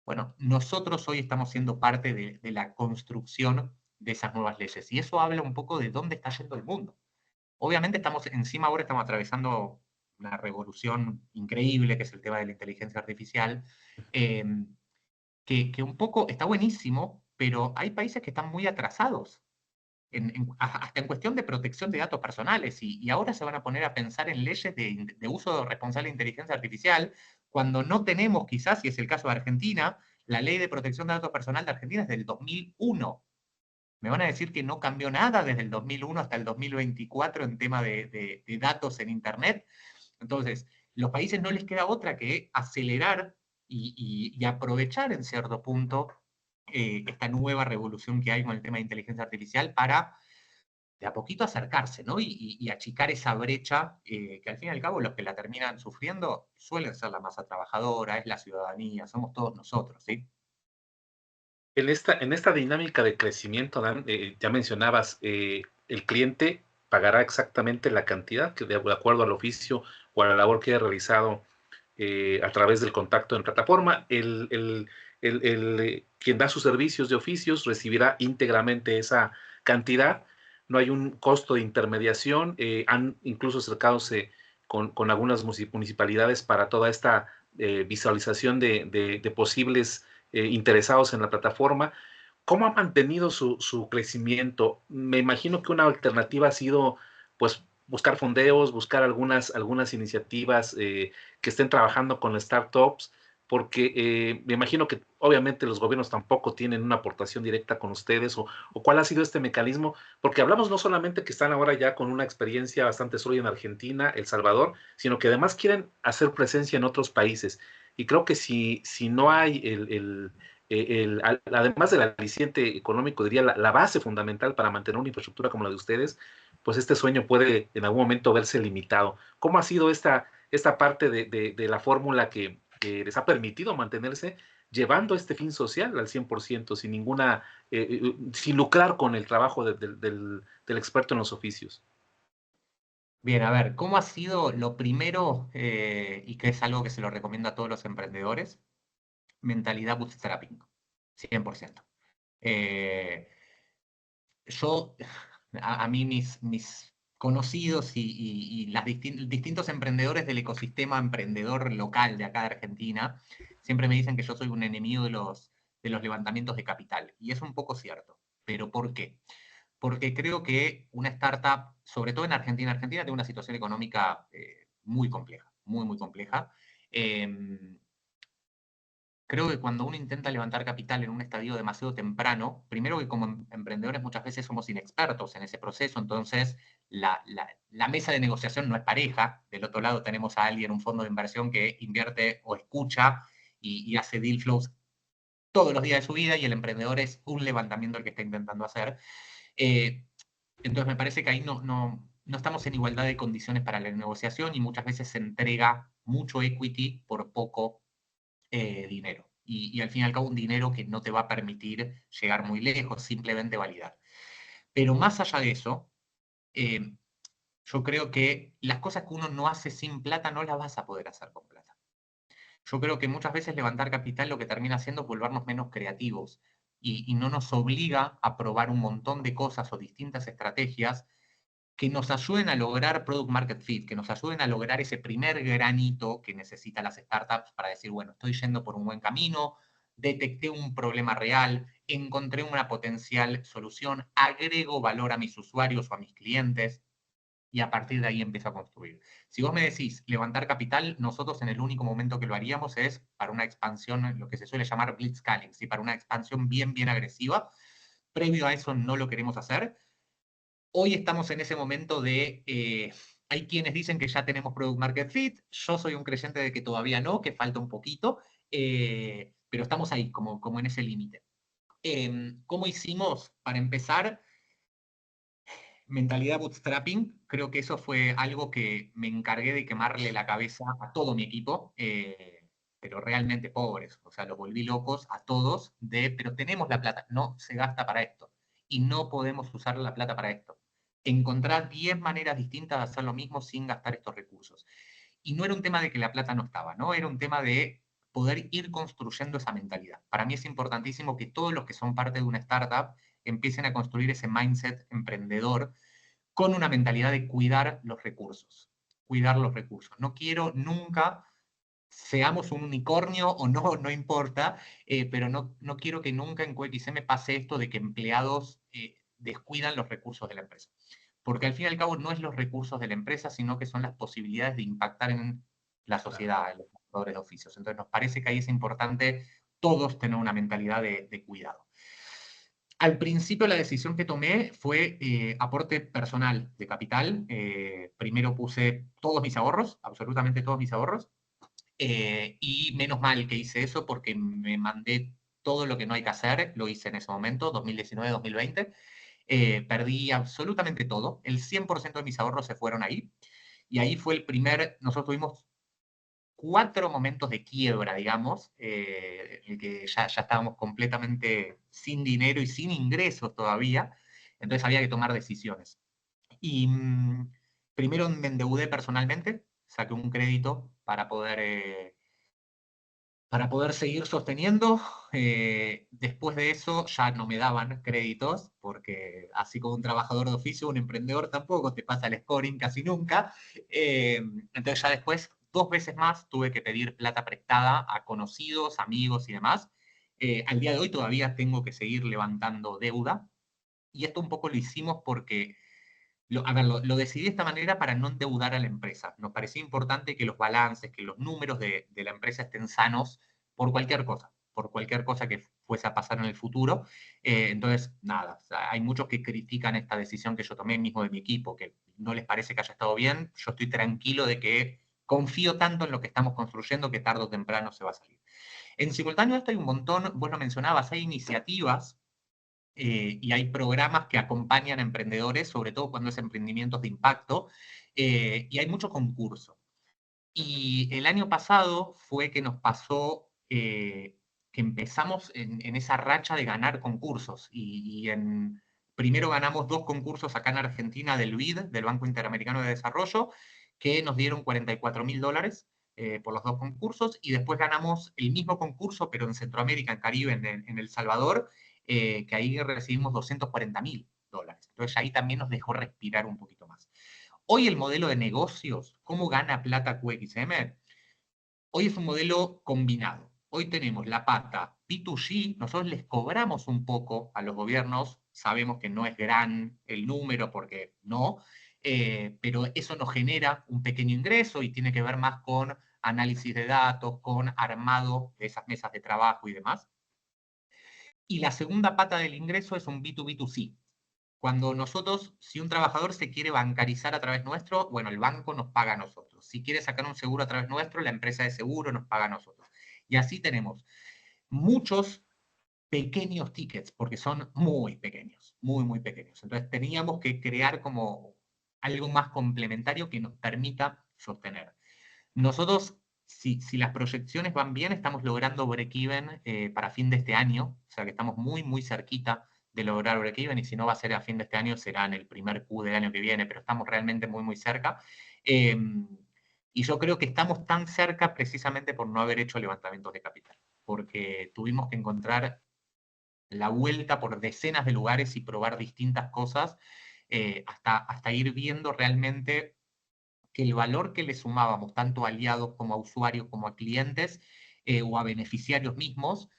Bueno, nosotros hoy estamos siendo parte de la construcción de esas nuevas leyes y eso habla un poco de dónde está yendo el mundo. Obviamente ahora estamos atravesando una revolución increíble que es el tema de la inteligencia artificial, eh, que un poco está buenísimo, pero hay países que están muy atrasados, hasta en cuestión de protección de datos personales, y ahora se van a poner a pensar en leyes de uso responsable de inteligencia artificial, cuando no tenemos quizás, y es el caso de Argentina, la ley de protección de datos personales de Argentina es del 2001. Me van a decir que no cambió nada desde el 2001 hasta el 2024 en tema de datos en Internet. Entonces, los países no les queda otra que acelerar y aprovechar en cierto punto esta nueva revolución que hay con el tema de inteligencia artificial para de a poquito acercarse, ¿no? Y achicar esa brecha que al fin y al cabo los que la terminan sufriendo suelen ser la masa trabajadora, es la ciudadanía, somos todos nosotros, ¿sí? En esta dinámica de crecimiento, Dan, ya mencionabas, el cliente pagará exactamente la cantidad que de acuerdo al oficio o a la labor que haya realizado a través del contacto en plataforma. Quien da sus servicios de oficios recibirá íntegramente esa cantidad. No hay un costo de intermediación. Han incluso acercadose con algunas municipalidades para toda esta visualización de posibles interesados en la plataforma. ¿Cómo ha mantenido su crecimiento? Me imagino que una alternativa ha sido, pues, buscar fondeos, buscar algunas iniciativas que estén trabajando con startups, porque me imagino que obviamente los gobiernos tampoco tienen una aportación directa con ustedes, o cuál ha sido este mecanismo, porque hablamos no solamente que están ahora ya con una experiencia bastante sólida en Argentina, El Salvador, sino que además quieren hacer presencia en otros países. Y creo que si no hay además del aliciente económico, diría la base fundamental para mantener una infraestructura como la de ustedes, pues este sueño puede en algún momento verse limitado. ¿Cómo ha sido esta parte de la fórmula que les ha permitido mantenerse llevando este fin social al 100%, sin lucrar con el trabajo del experto en los oficios? Bien, a ver, ¿cómo ha sido lo primero, y que es algo que se lo recomiendo a todos los emprendedores? Mentalidad bootstrapping, 100%. yo, a mí mis conocidos y las distintos emprendedores del ecosistema emprendedor local de acá de Argentina, siempre me dicen que yo soy un enemigo de los levantamientos de capital. Y es un poco cierto. ¿Pero por qué? Porque creo que una startup, sobre todo en Argentina tiene una situación económica muy compleja, muy, muy compleja. Eh, Creo que cuando uno intenta levantar capital en un estadio demasiado temprano, primero que como emprendedores muchas veces somos inexpertos en ese proceso, entonces la mesa de negociación no es pareja. Del otro lado tenemos a alguien, un fondo de inversión que invierte o escucha y hace deal flows todos los días de su vida y el emprendedor es un levantamiento el que está intentando hacer. Eh, entonces me parece que ahí no estamos en igualdad de condiciones para la negociación y muchas veces se entrega mucho equity por poco dinero. Y al fin y al cabo un dinero que no te va a permitir llegar muy lejos, simplemente validar. Pero más allá de eso, eh, yo creo que las cosas que uno no hace sin plata no las vas a poder hacer con plata. Yo creo que muchas veces levantar capital lo que termina haciendo es volvernos menos creativos y no nos obliga a probar un montón de cosas o distintas estrategias que nos ayuden a lograr product market fit, que nos ayuden a lograr ese primer granito que necesitan las startups para decir, bueno, estoy yendo por un buen camino, detecté un problema real, encontré una potencial solución, agrego valor a mis usuarios o a mis clientes y a partir de ahí empiezo a construir. Si vos me decís levantar capital, nosotros en el único momento que lo haríamos es para una expansión, lo que se suele llamar blitzscaling, ¿sí? Para una expansión bien, bien agresiva. Previo a eso no lo queremos hacer. Hoy estamos en ese momento de, hay quienes dicen que ya tenemos Product Market Fit, yo soy un creyente de que todavía no, que falta un poquito, pero estamos ahí, como en ese límite. ¿Cómo hicimos? Para empezar, mentalidad bootstrapping, creo que eso fue algo que me encargué de quemarle la cabeza a todo mi equipo, pero realmente pobres, o sea, los volví locos a todos pero tenemos la plata, no se gasta para esto y no podemos usar la plata para esto. Encontrar 10 maneras distintas de hacer lo mismo sin gastar estos recursos. Y no era un tema de que la plata no estaba, ¿no? Era un tema de poder ir construyendo esa mentalidad. Para mí es importantísimo que todos los que son parte de una startup empiecen a construir ese mindset emprendedor con una mentalidad de cuidar los recursos. Cuidar los recursos. No quiero nunca seamos un unicornio o no, no importa, pero no quiero que nunca en QXM pase esto de que empleados descuidan los recursos de la empresa. Porque al fin y al cabo no es los recursos de la empresa, sino que son las posibilidades de impactar en la Claro. sociedad, en los trabajadores de oficios. Entonces nos parece que ahí es importante todos tener una mentalidad de cuidado. Al principio la decisión que tomé fue aporte personal de capital. Primero puse todos mis ahorros, absolutamente todos mis ahorros, y menos mal que hice eso porque me mandé todo lo que no hay que hacer, lo hice en ese momento, 2019-2020. Perdí absolutamente todo, el 100% de mis ahorros se fueron ahí, y ahí fue nosotros tuvimos 4 momentos de quiebra, digamos, en el que ya estábamos completamente sin dinero y sin ingresos todavía, entonces había que tomar decisiones. Y primero me endeudé personalmente, saqué un crédito para poder seguir sosteniendo. Después de eso ya no me daban créditos, porque así como un trabajador de oficio, un emprendedor tampoco te pasa el scoring casi nunca. Eh, entonces ya después, 2 veces más, tuve que pedir plata prestada a conocidos, amigos y demás. Al día de hoy todavía tengo que seguir levantando deuda. Y esto un poco lo hicimos porque a ver, lo decidí de esta manera para no endeudar a la empresa. Nos parecía importante que los balances, que los números de la empresa estén sanos por cualquier cosa que fuese a pasar en el futuro. Entonces, nada, o sea, hay muchos que critican esta decisión que yo tomé mismo de mi equipo, que no les parece que haya estado bien. Yo estoy tranquilo de que confío tanto en lo que estamos construyendo que tarde o temprano se va a salir. En simultáneo a esto hay un montón, vos lo mencionabas, hay iniciativas y hay programas que acompañan a emprendedores, sobre todo cuando es emprendimientos de impacto, y hay mucho concurso. Y el año pasado fue que nos pasó que empezamos en esa racha de ganar concursos. Primero ganamos 2 concursos acá en Argentina del BID, del Banco Interamericano de Desarrollo, que nos dieron $44.000 por los 2 concursos. Y después ganamos el mismo concurso, pero en Centroamérica, en Caribe, en El Salvador, que ahí recibimos 240.000. dólares. Entonces ahí también nos dejó respirar un poquito más. Hoy el modelo de negocios, ¿cómo gana plata QXM? Hoy es un modelo combinado. Hoy tenemos la pata B2G, nosotros les cobramos un poco a los gobiernos, sabemos que no es gran el número porque no, pero eso nos genera un pequeño ingreso y tiene que ver más con análisis de datos, con armado de esas mesas de trabajo y demás. Y la segunda pata del ingreso es un B2B2C. Cuando nosotros, si un trabajador se quiere bancarizar a través nuestro, bueno, el banco nos paga a nosotros. Si quiere sacar un seguro a través nuestro, la empresa de seguro nos paga a nosotros. Y así tenemos muchos pequeños tickets, porque son muy pequeños, muy, muy pequeños. Entonces teníamos que crear como algo más complementario que nos permita sostener. Nosotros, si las proyecciones van bien, estamos logrando break-even para fin de este año, o sea que estamos muy, muy cerquita de lograr break-even, y si no va a ser a fin de este año, será en el primer Q del año que viene, pero estamos realmente muy, muy cerca. Eh, y yo creo que estamos tan cerca precisamente por no haber hecho levantamientos de capital, porque tuvimos que encontrar la vuelta por decenas de lugares y probar distintas cosas hasta ir viendo realmente que el valor que le sumábamos tanto a aliados como a usuarios como a clientes o a beneficiarios mismos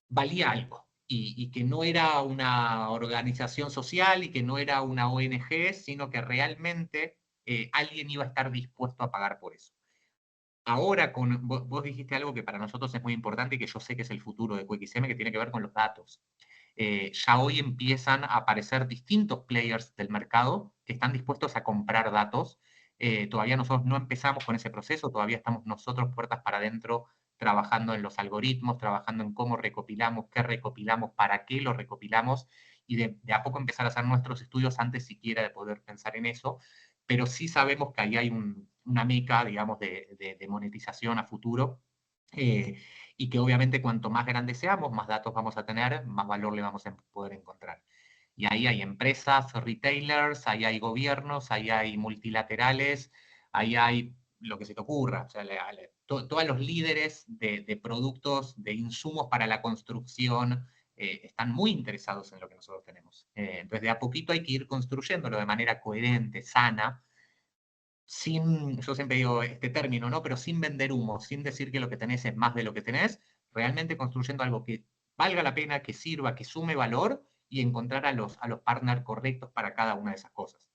valía algo y que no era una organización social y que no era una ONG, sino que realmente alguien iba a estar dispuesto a pagar por eso. Ahora, vos dijiste algo que para nosotros es muy importante y que yo sé que es el futuro de QXM, que tiene que ver con los datos. Ya hoy empiezan a aparecer distintos players del mercado que están dispuestos a comprar datos. Todavía nosotros no empezamos con ese proceso, todavía estamos nosotros puertas para adentro trabajando en los algoritmos, trabajando en cómo recopilamos, qué recopilamos, para qué lo recopilamos, y de a poco empezar a hacer nuestros estudios antes siquiera de poder pensar en eso, pero sí sabemos que ahí hay una meca, digamos, de monetización a futuro, eh, y que obviamente cuanto más grandes seamos, más datos vamos a tener, más valor le vamos a poder encontrar. Y ahí hay empresas, retailers, ahí hay gobiernos, ahí hay multilaterales, ahí hay lo que se te ocurra. O sea, todos los líderes de productos, de insumos para la construcción, están muy interesados en lo que nosotros tenemos. Entonces, de a poquito hay que ir construyéndolo de manera coherente, sana, sin, yo siempre digo este término, ¿no? Pero sin vender humo, sin decir que lo que tenés es más de lo que tenés, realmente construyendo algo que valga la pena, que sirva, que sume valor, y encontrar a los partners correctos para cada una de esas cosas.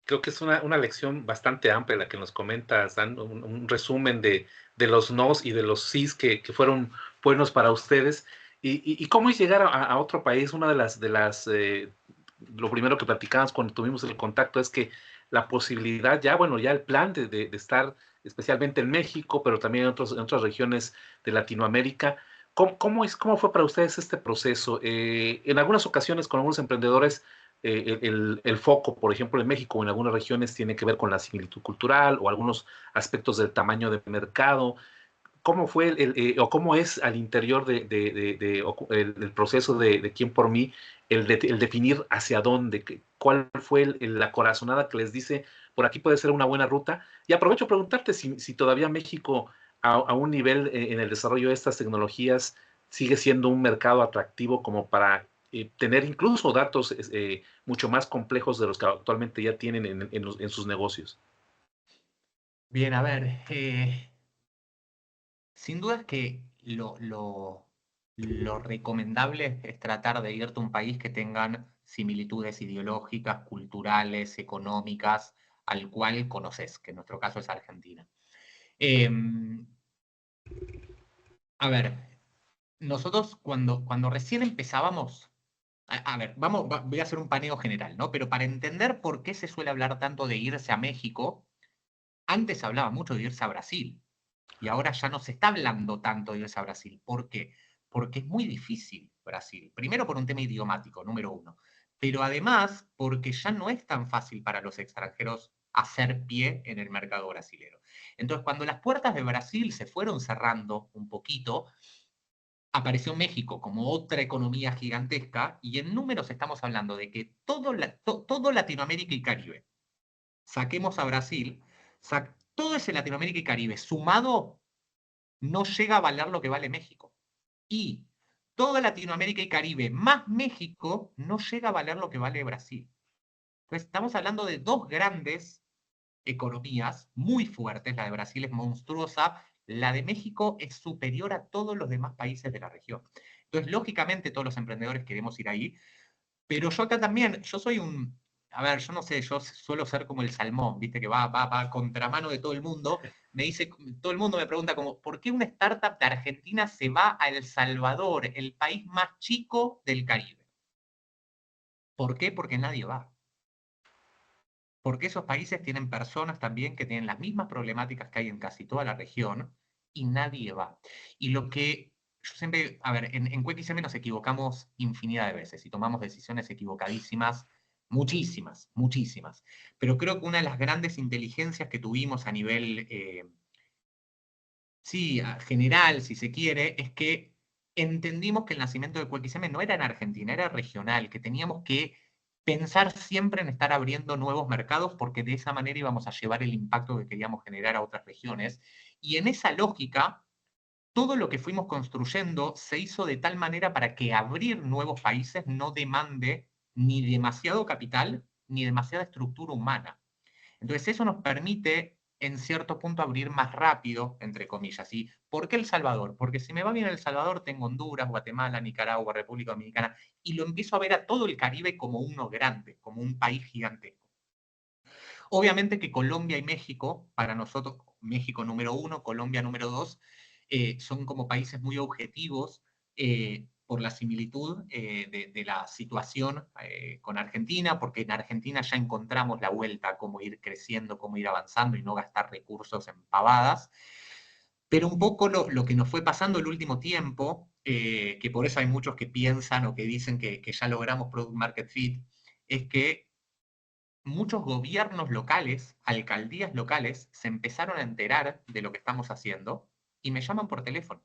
Creo que es una lección bastante amplia la que nos comentas, Dan, un resumen de los nos y de los sís que fueron buenos para ustedes. Y cómo es llegar a otro país. Una lo primero que platicábamos cuando tuvimos el contacto es que la posibilidad, ya bueno, ya el plan de estar especialmente en México, pero también en otras regiones de Latinoamérica. ¿Cómo fue para ustedes este proceso? En algunas ocasiones con algunos emprendedores el foco, por ejemplo, en México o en algunas regiones tiene que ver con la similitud cultural o algunos aspectos del tamaño de mercado. ¿Cómo fue o cómo es al interior el proceso de Quién por mí el definir hacia dónde? ¿Cuál fue la corazonada que les dice por aquí puede ser una buena ruta? Y aprovecho a preguntarte si todavía México a un nivel en el desarrollo de estas tecnologías sigue siendo un mercado atractivo como para tener incluso datos mucho más complejos de los que actualmente ya tienen en sus negocios. Bien, a ver, sin duda es que lo recomendable es tratar de irte a un país que tengan similitudes ideológicas, culturales, económicas, al cual conoces, que en nuestro caso es Argentina. A ver, nosotros cuando recién empezábamos, a ver, voy a hacer un paneo general, ¿no? Pero para entender por qué se suele hablar tanto de irse a México, antes se hablaba mucho de irse a Brasil y ahora ya no se está hablando tanto de irse a Brasil. ¿Por qué? Porque es muy difícil Brasil. Primero por un tema idiomático, número uno, pero además porque ya no es tan fácil para los extranjeros hacer pie en el mercado brasilero. Entonces, cuando las puertas de Brasil se fueron cerrando un poquito, apareció México como otra economía gigantesca, y en números estamos hablando de que todo Latinoamérica y Caribe, saquemos a Brasil, todo ese Latinoamérica y Caribe sumado no llega a valer lo que vale México. Y toda Latinoamérica y Caribe, más México, no llega a valer lo que vale Brasil. Entonces, estamos hablando de dos grandes economías muy fuertes. La de Brasil es monstruosa, la de México es superior a todos los demás países de la región. Entonces, lógicamente, todos los emprendedores queremos ir ahí, pero yo acá también, yo soy un, a ver, yo no sé, yo suelo ser como el salmón, viste, que va a contramano de todo el mundo. Me dice, todo el mundo me pregunta como, ¿por qué una startup de Argentina se va a El Salvador, el país más chico del Caribe? ¿Por qué? Porque nadie va. Porque esos países tienen personas también que tienen las mismas problemáticas que hay en casi toda la región y nadie va. Y lo que yo siempre, a ver, en QXM nos equivocamos infinidad de veces y tomamos decisiones equivocadísimas, muchísimas, muchísimas. Pero creo que una de las grandes inteligencias que tuvimos a nivel, sí, general, si se quiere, es que entendimos que el nacimiento de QXM no era en Argentina, era regional, que teníamos que pensar siempre en estar abriendo nuevos mercados porque de esa manera íbamos a llevar el impacto que queríamos generar a otras regiones. Y en esa lógica, todo lo que fuimos construyendo se hizo de tal manera para que abrir nuevos países no demande ni demasiado capital ni demasiada estructura humana. Entonces eso nos permite en cierto punto abrir más rápido, entre comillas. ¿Y por qué El Salvador? Porque si me va bien El Salvador, tengo Honduras, Guatemala, Nicaragua, República Dominicana, y lo empiezo a ver a todo el Caribe como uno grande, como un país gigantesco. Obviamente que Colombia y México, para nosotros, México número uno, Colombia número dos, son como países muy objetivos por la similitud de la situación con Argentina, porque en Argentina ya encontramos la vuelta a cómo ir creciendo, cómo ir avanzando y no gastar recursos en pavadas. Pero un poco lo que nos fue pasando el último tiempo, que por eso hay muchos que piensan o que dicen que ya logramos Product Market Fit, es que muchos gobiernos locales, alcaldías locales, se empezaron a enterar de lo que estamos haciendo y me llaman por teléfono.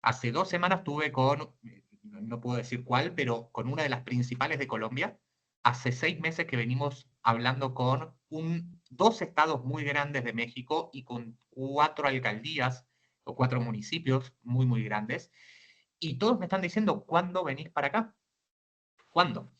Hace 2 semanas estuve con, no puedo decir cuál, pero con una de las principales de Colombia. Hace 6 meses que venimos hablando con dos estados muy grandes de México y con 4 alcaldías o 4 municipios muy, muy grandes. Y todos me están diciendo, ¿cuándo venís para acá? ¿Cuándo?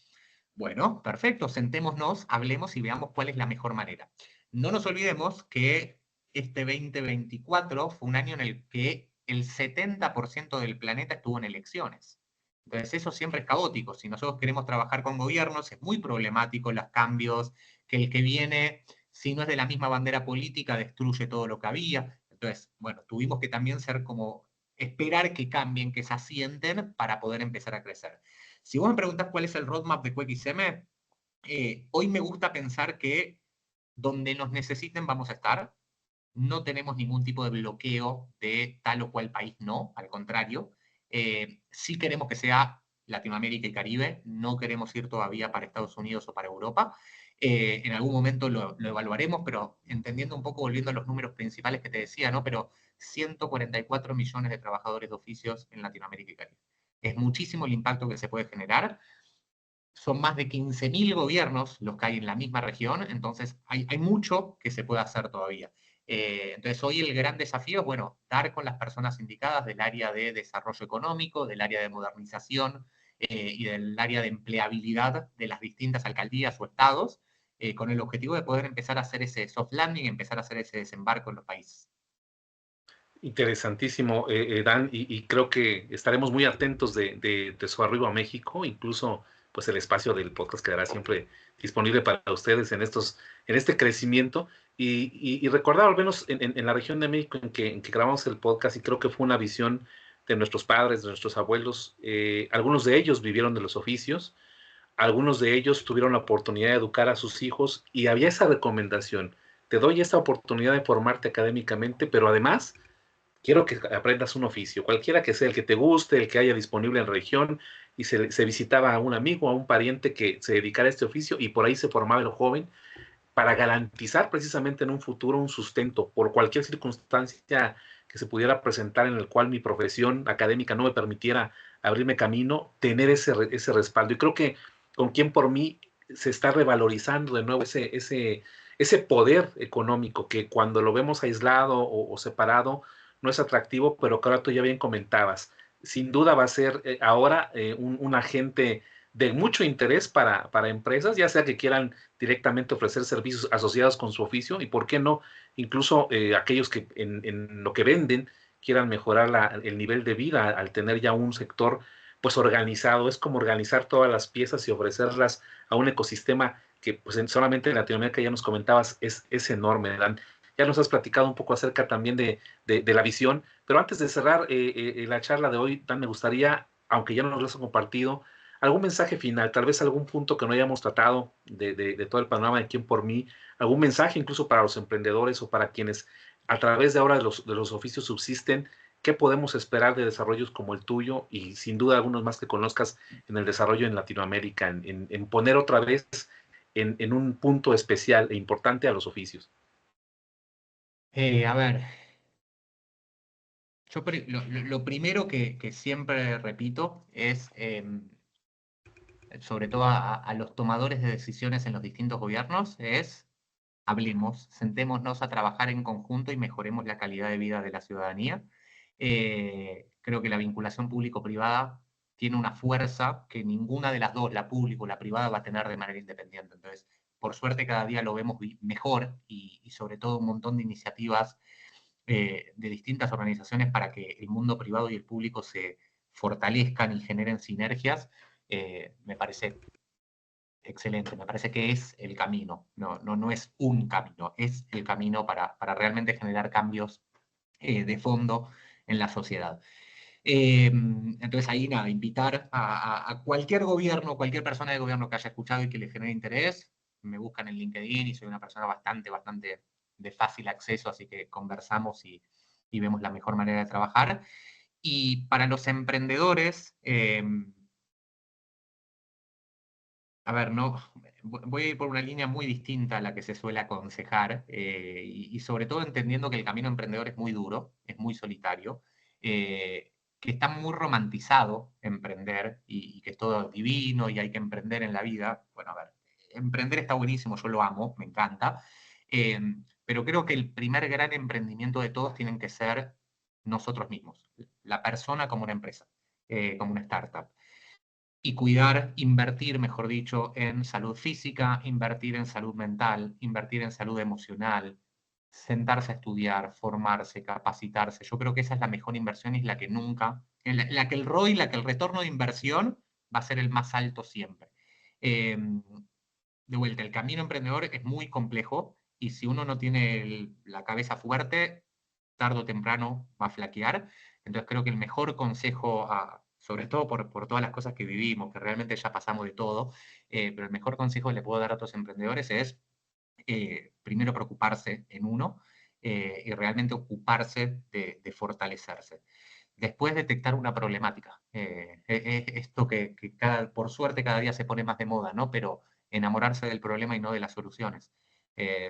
Bueno, perfecto, sentémonos, hablemos y veamos cuál es la mejor manera. No nos olvidemos que este 2024 fue un año en el que el 70% del planeta estuvo en elecciones. Entonces eso siempre es caótico. Si nosotros queremos trabajar con gobiernos, es muy problemático los cambios, que el que viene, si no es de la misma bandera política, destruye todo lo que había. Entonces, bueno, tuvimos que también ser como esperar que cambien, que se asienten para poder empezar a crecer. Si vos me preguntás cuál es el roadmap de QXM, hoy me gusta pensar que donde nos necesiten vamos a estar. No tenemos ningún tipo de bloqueo de tal o cual país, no, al contrario. Sí queremos que sea Latinoamérica y Caribe, no queremos ir todavía para Estados Unidos o para Europa. En algún momento lo evaluaremos, pero entendiendo un poco, volviendo a los números principales que te decía, ¿no? Pero 144 millones de trabajadores de oficios en Latinoamérica y Caribe. Es muchísimo el impacto que se puede generar. Son más de 15.000 gobiernos los que hay en la misma región, entonces hay mucho que se puede hacer todavía. Entonces hoy el gran desafío es, bueno, dar con las personas indicadas del área de desarrollo económico, del área de modernización y del área de empleabilidad de las distintas alcaldías o estados, con el objetivo de poder empezar a hacer ese soft landing, empezar a hacer ese desembarco en los países. Interesantísimo, Dan, y creo que estaremos muy atentos de su arribo a México, incluso pues el espacio del podcast quedará siempre disponible para ustedes en este crecimiento. Y recordar, al menos en la región de México en que grabamos el podcast, y creo que fue una visión de nuestros padres, de nuestros abuelos, algunos de ellos vivieron de los oficios, algunos de ellos tuvieron la oportunidad de educar a sus hijos y había esa recomendación, te doy esta oportunidad de formarte académicamente, pero además quiero que aprendas un oficio, cualquiera que sea el que te guste, el que haya disponible en la región, y se visitaba a un amigo, a un pariente que se dedicara a este oficio, y por ahí se formaba el joven para garantizar precisamente en un futuro un sustento por cualquier circunstancia que se pudiera presentar en el cual mi profesión académica no me permitiera abrirme camino, tener ese respaldo. Y creo que con quien por mí se está revalorizando de nuevo ese poder económico que cuando lo vemos aislado o separado no es atractivo, pero que ahora tú ya bien comentabas. sin duda va a ser ahora un agente de mucho interés para empresas, ya sea que quieran directamente ofrecer servicios asociados con su oficio y, ¿por qué no? Incluso aquellos que en lo que venden quieran mejorar el nivel de vida al tener ya un sector pues organizado. Es como organizar todas las piezas y ofrecerlas a un ecosistema que pues solamente en Latinoamérica, ya nos comentabas, es enorme, Dan. Ya nos has platicado un poco acerca también de la visión, pero antes de cerrar la charla de hoy, Dan, me gustaría, aunque ya nos lo has compartido, algún mensaje final, tal vez algún punto que no hayamos tratado de todo el panorama de Quién por Mí, algún mensaje incluso para los emprendedores o para quienes a través de ahora de los oficios subsisten. ¿Qué podemos esperar de desarrollos como el tuyo y sin duda algunos más que conozcas en el desarrollo en Latinoamérica, en poner otra vez en un punto especial e importante a los oficios? A ver, lo primero que siempre repito es, sobre todo a los tomadores de decisiones en los distintos gobiernos, es hablemos, sentémonos a trabajar en conjunto y mejoremos la calidad de vida de la ciudadanía. Creo que la vinculación público-privada tiene una fuerza que ninguna de las dos, la pública o la privada, va a tener de manera independiente. Entonces, por suerte cada día lo vemos mejor y sobre todo un montón de iniciativas de distintas organizaciones para que el mundo privado y el público se fortalezcan y generen sinergias. Me parece excelente, me parece que es el camino, no es un camino, es el camino para realmente generar cambios de fondo en la sociedad. Entonces ahí nada, invitar a cualquier gobierno, cualquier persona de gobierno que haya escuchado y que le genere interés, me buscan en LinkedIn y soy una persona bastante de fácil acceso, así que conversamos y vemos la mejor manera de trabajar. Y para los emprendedores, a ver, no, voy a ir por una línea muy distinta a la que se suele aconsejar, y sobre todo entendiendo que el camino emprendedor es muy duro, es muy solitario, que está muy romantizado emprender y que es todo divino y hay que emprender en la vida. Bueno, a ver, emprender está buenísimo, yo lo amo, me encanta, eh, pero creo que el primer gran emprendimiento de todos tienen que ser nosotros mismos, la persona como una empresa, como una startup y cuidar, invertir, mejor dicho, en salud física, invertir en salud mental, invertir en salud emocional, sentarse a estudiar, formarse, capacitarse. Yo creo que esa es la mejor inversión y es la que nunca, la que el ROI, la que el retorno de inversión va a ser el más alto siempre. Eh, de vuelta, el camino emprendedor es muy complejo y si uno no tiene la cabeza fuerte, tarde o temprano va a flaquear. Entonces creo que el mejor consejo, sobre todo por todas las cosas que vivimos, que realmente ya pasamos de todo, pero el mejor consejo que le puedo dar a otros emprendedores es primero preocuparse en uno y realmente ocuparse de fortalecerse. Después detectar una problemática. Esto que por suerte cada día se pone más de moda, ¿no? Pero enamorarse del problema y no de las soluciones.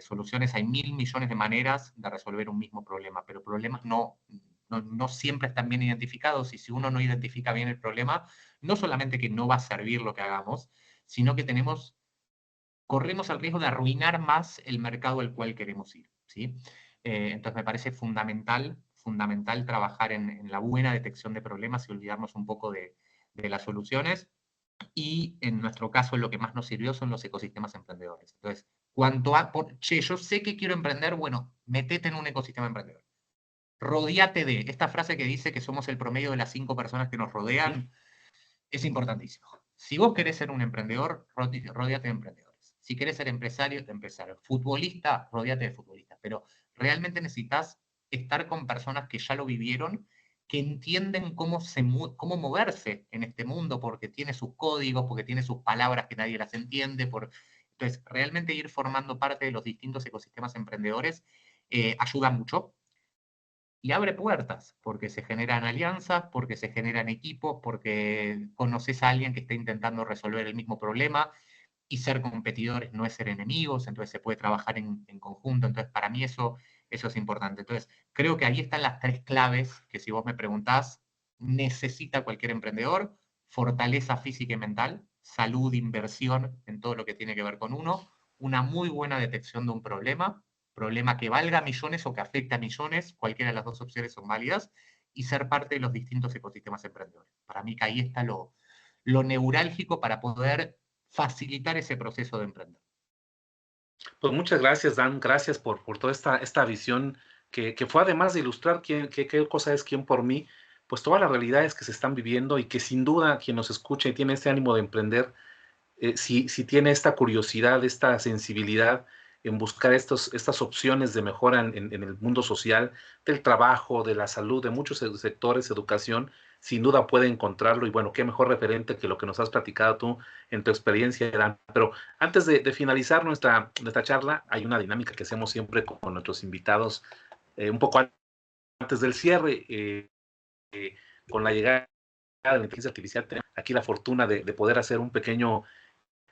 Soluciones hay 1.000 millones de maneras de resolver un mismo problema, pero problemas no siempre están bien identificados y si uno no identifica bien el problema, no solamente que no va a servir lo que hagamos, sino que corremos el riesgo de arruinar más el mercado al cual queremos ir, ¿sí? Entonces me parece fundamental trabajar en la buena detección de problemas y olvidarnos un poco de las soluciones. Y en nuestro caso lo que más nos sirvió son los ecosistemas emprendedores. Entonces, che, yo sé que quiero emprender, bueno, metete en un ecosistema emprendedor. Rodíate esta frase que dice que somos el promedio de las 5 personas que nos rodean, es importantísimo. Si vos querés ser un emprendedor, rodíate de emprendedores. Si querés ser empresario, de empresarios. Futbolista, rodíate de futbolistas. Pero realmente necesitas estar con personas que ya lo vivieron, que entienden cómo moverse en este mundo, porque tiene sus códigos, porque tiene sus palabras que nadie las entiende. Entonces, realmente ir formando parte de los distintos ecosistemas emprendedores ayuda mucho y abre puertas, porque se generan alianzas, porque se generan equipos, porque conoces a alguien que está intentando resolver el mismo problema y ser competidores no es ser enemigos, entonces se puede trabajar en conjunto, entonces para mí eso es importante. Entonces creo que ahí están las 3 claves que si vos me preguntás, necesita cualquier emprendedor: fortaleza física y mental, salud, inversión en todo lo que tiene que ver con uno, una muy buena detección de un problema que valga millones o que afecte a millones, cualquiera de las dos opciones son válidas, y ser parte de los distintos ecosistemas emprendedores. Para mí que ahí está lo neurálgico para poder facilitar ese proceso de emprender. Pues muchas gracias, Dan. Gracias por toda esta visión que fue además de ilustrar qué cosa es Quién por mí, pues todas las realidades que se están viviendo y que sin duda quien nos escucha y tiene este ánimo de emprender, si tiene esta curiosidad, esta sensibilidad en buscar estas opciones de mejora en el mundo social, del trabajo, de la salud, de muchos sectores, educación, sin duda puede encontrarlo. Y bueno, qué mejor referente que lo que nos has platicado tú en tu experiencia, Dan. Pero antes de finalizar nuestra charla, hay una dinámica que hacemos siempre con nuestros invitados, un poco antes del cierre, con la llegada de la inteligencia artificial, tenemos aquí la fortuna de poder hacer un pequeño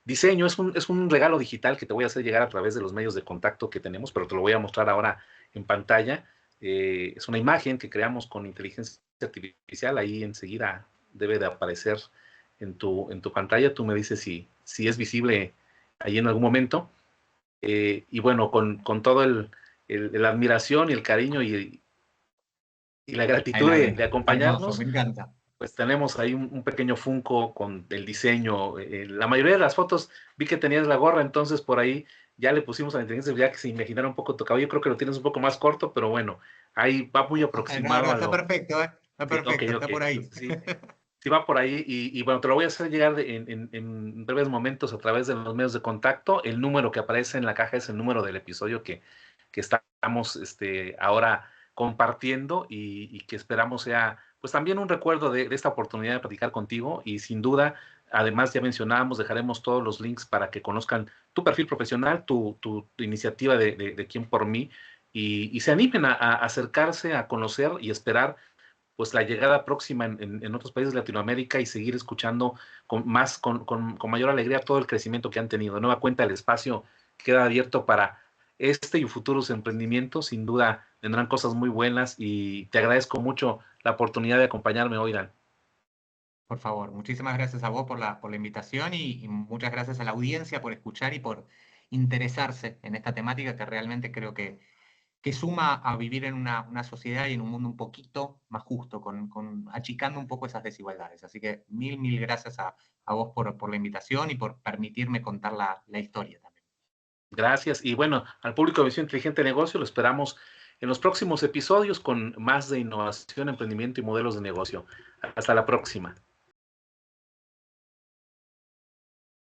diseño. Es un regalo digital que te voy a hacer llegar a través de los medios de contacto que tenemos, pero te lo voy a mostrar ahora en pantalla. Es una imagen que creamos con inteligencia artificial. Ahí enseguida debe de aparecer en tu pantalla. Tú me dices si es visible ahí en algún momento. Y bueno, con todo la admiración y el cariño y la Ahí gratitud la de veo. Hermoso, acompañarnos, me encanta. pues tenemos ahí un pequeño Funko con el diseño. La mayoría de las fotos vi que tenías la gorra, entonces por ahí ya le pusimos a la inteligencia ya que se imaginara un poco tu cabello. Yo creo que lo tienes un poco más corto, pero bueno, ahí va muy No, aproximado no, a está lo... perfecto, ¿eh? Está Sí, ok, perfecto, ok. está por ahí. Entonces, sí, sí va por ahí y bueno, te lo voy a hacer llegar en breves momentos a través de los medios de contacto. El número que aparece en la caja es el número del episodio que estamos ahora compartiendo y que esperamos sea pues también un recuerdo de esta oportunidad de platicar contigo y sin duda, además ya mencionábamos, dejaremos todos los links para que conozcan tu perfil profesional, tu iniciativa de Quién por mí y se animen a acercarse, a conocer y esperar pues la llegada próxima en otros países de Latinoamérica y seguir escuchando con mayor alegría todo el crecimiento que han tenido. De nueva cuenta, el espacio queda abierto para este y futuros emprendimientos. Sin duda vendrán cosas muy buenas y te agradezco mucho la oportunidad de acompañarme hoy, Dan. Por favor, muchísimas gracias a vos por la invitación y muchas gracias a la audiencia por escuchar y por interesarse en esta temática que realmente creo que suma a vivir en una sociedad y en un mundo un poquito más justo, achicando un poco esas desigualdades. Así que mil gracias a vos por la invitación y por permitirme contar la historia también. Gracias. Y bueno, al público de Visión Inteligente de Negocio lo esperamos en los próximos episodios con más de innovación, emprendimiento y modelos de negocio. Hasta la próxima.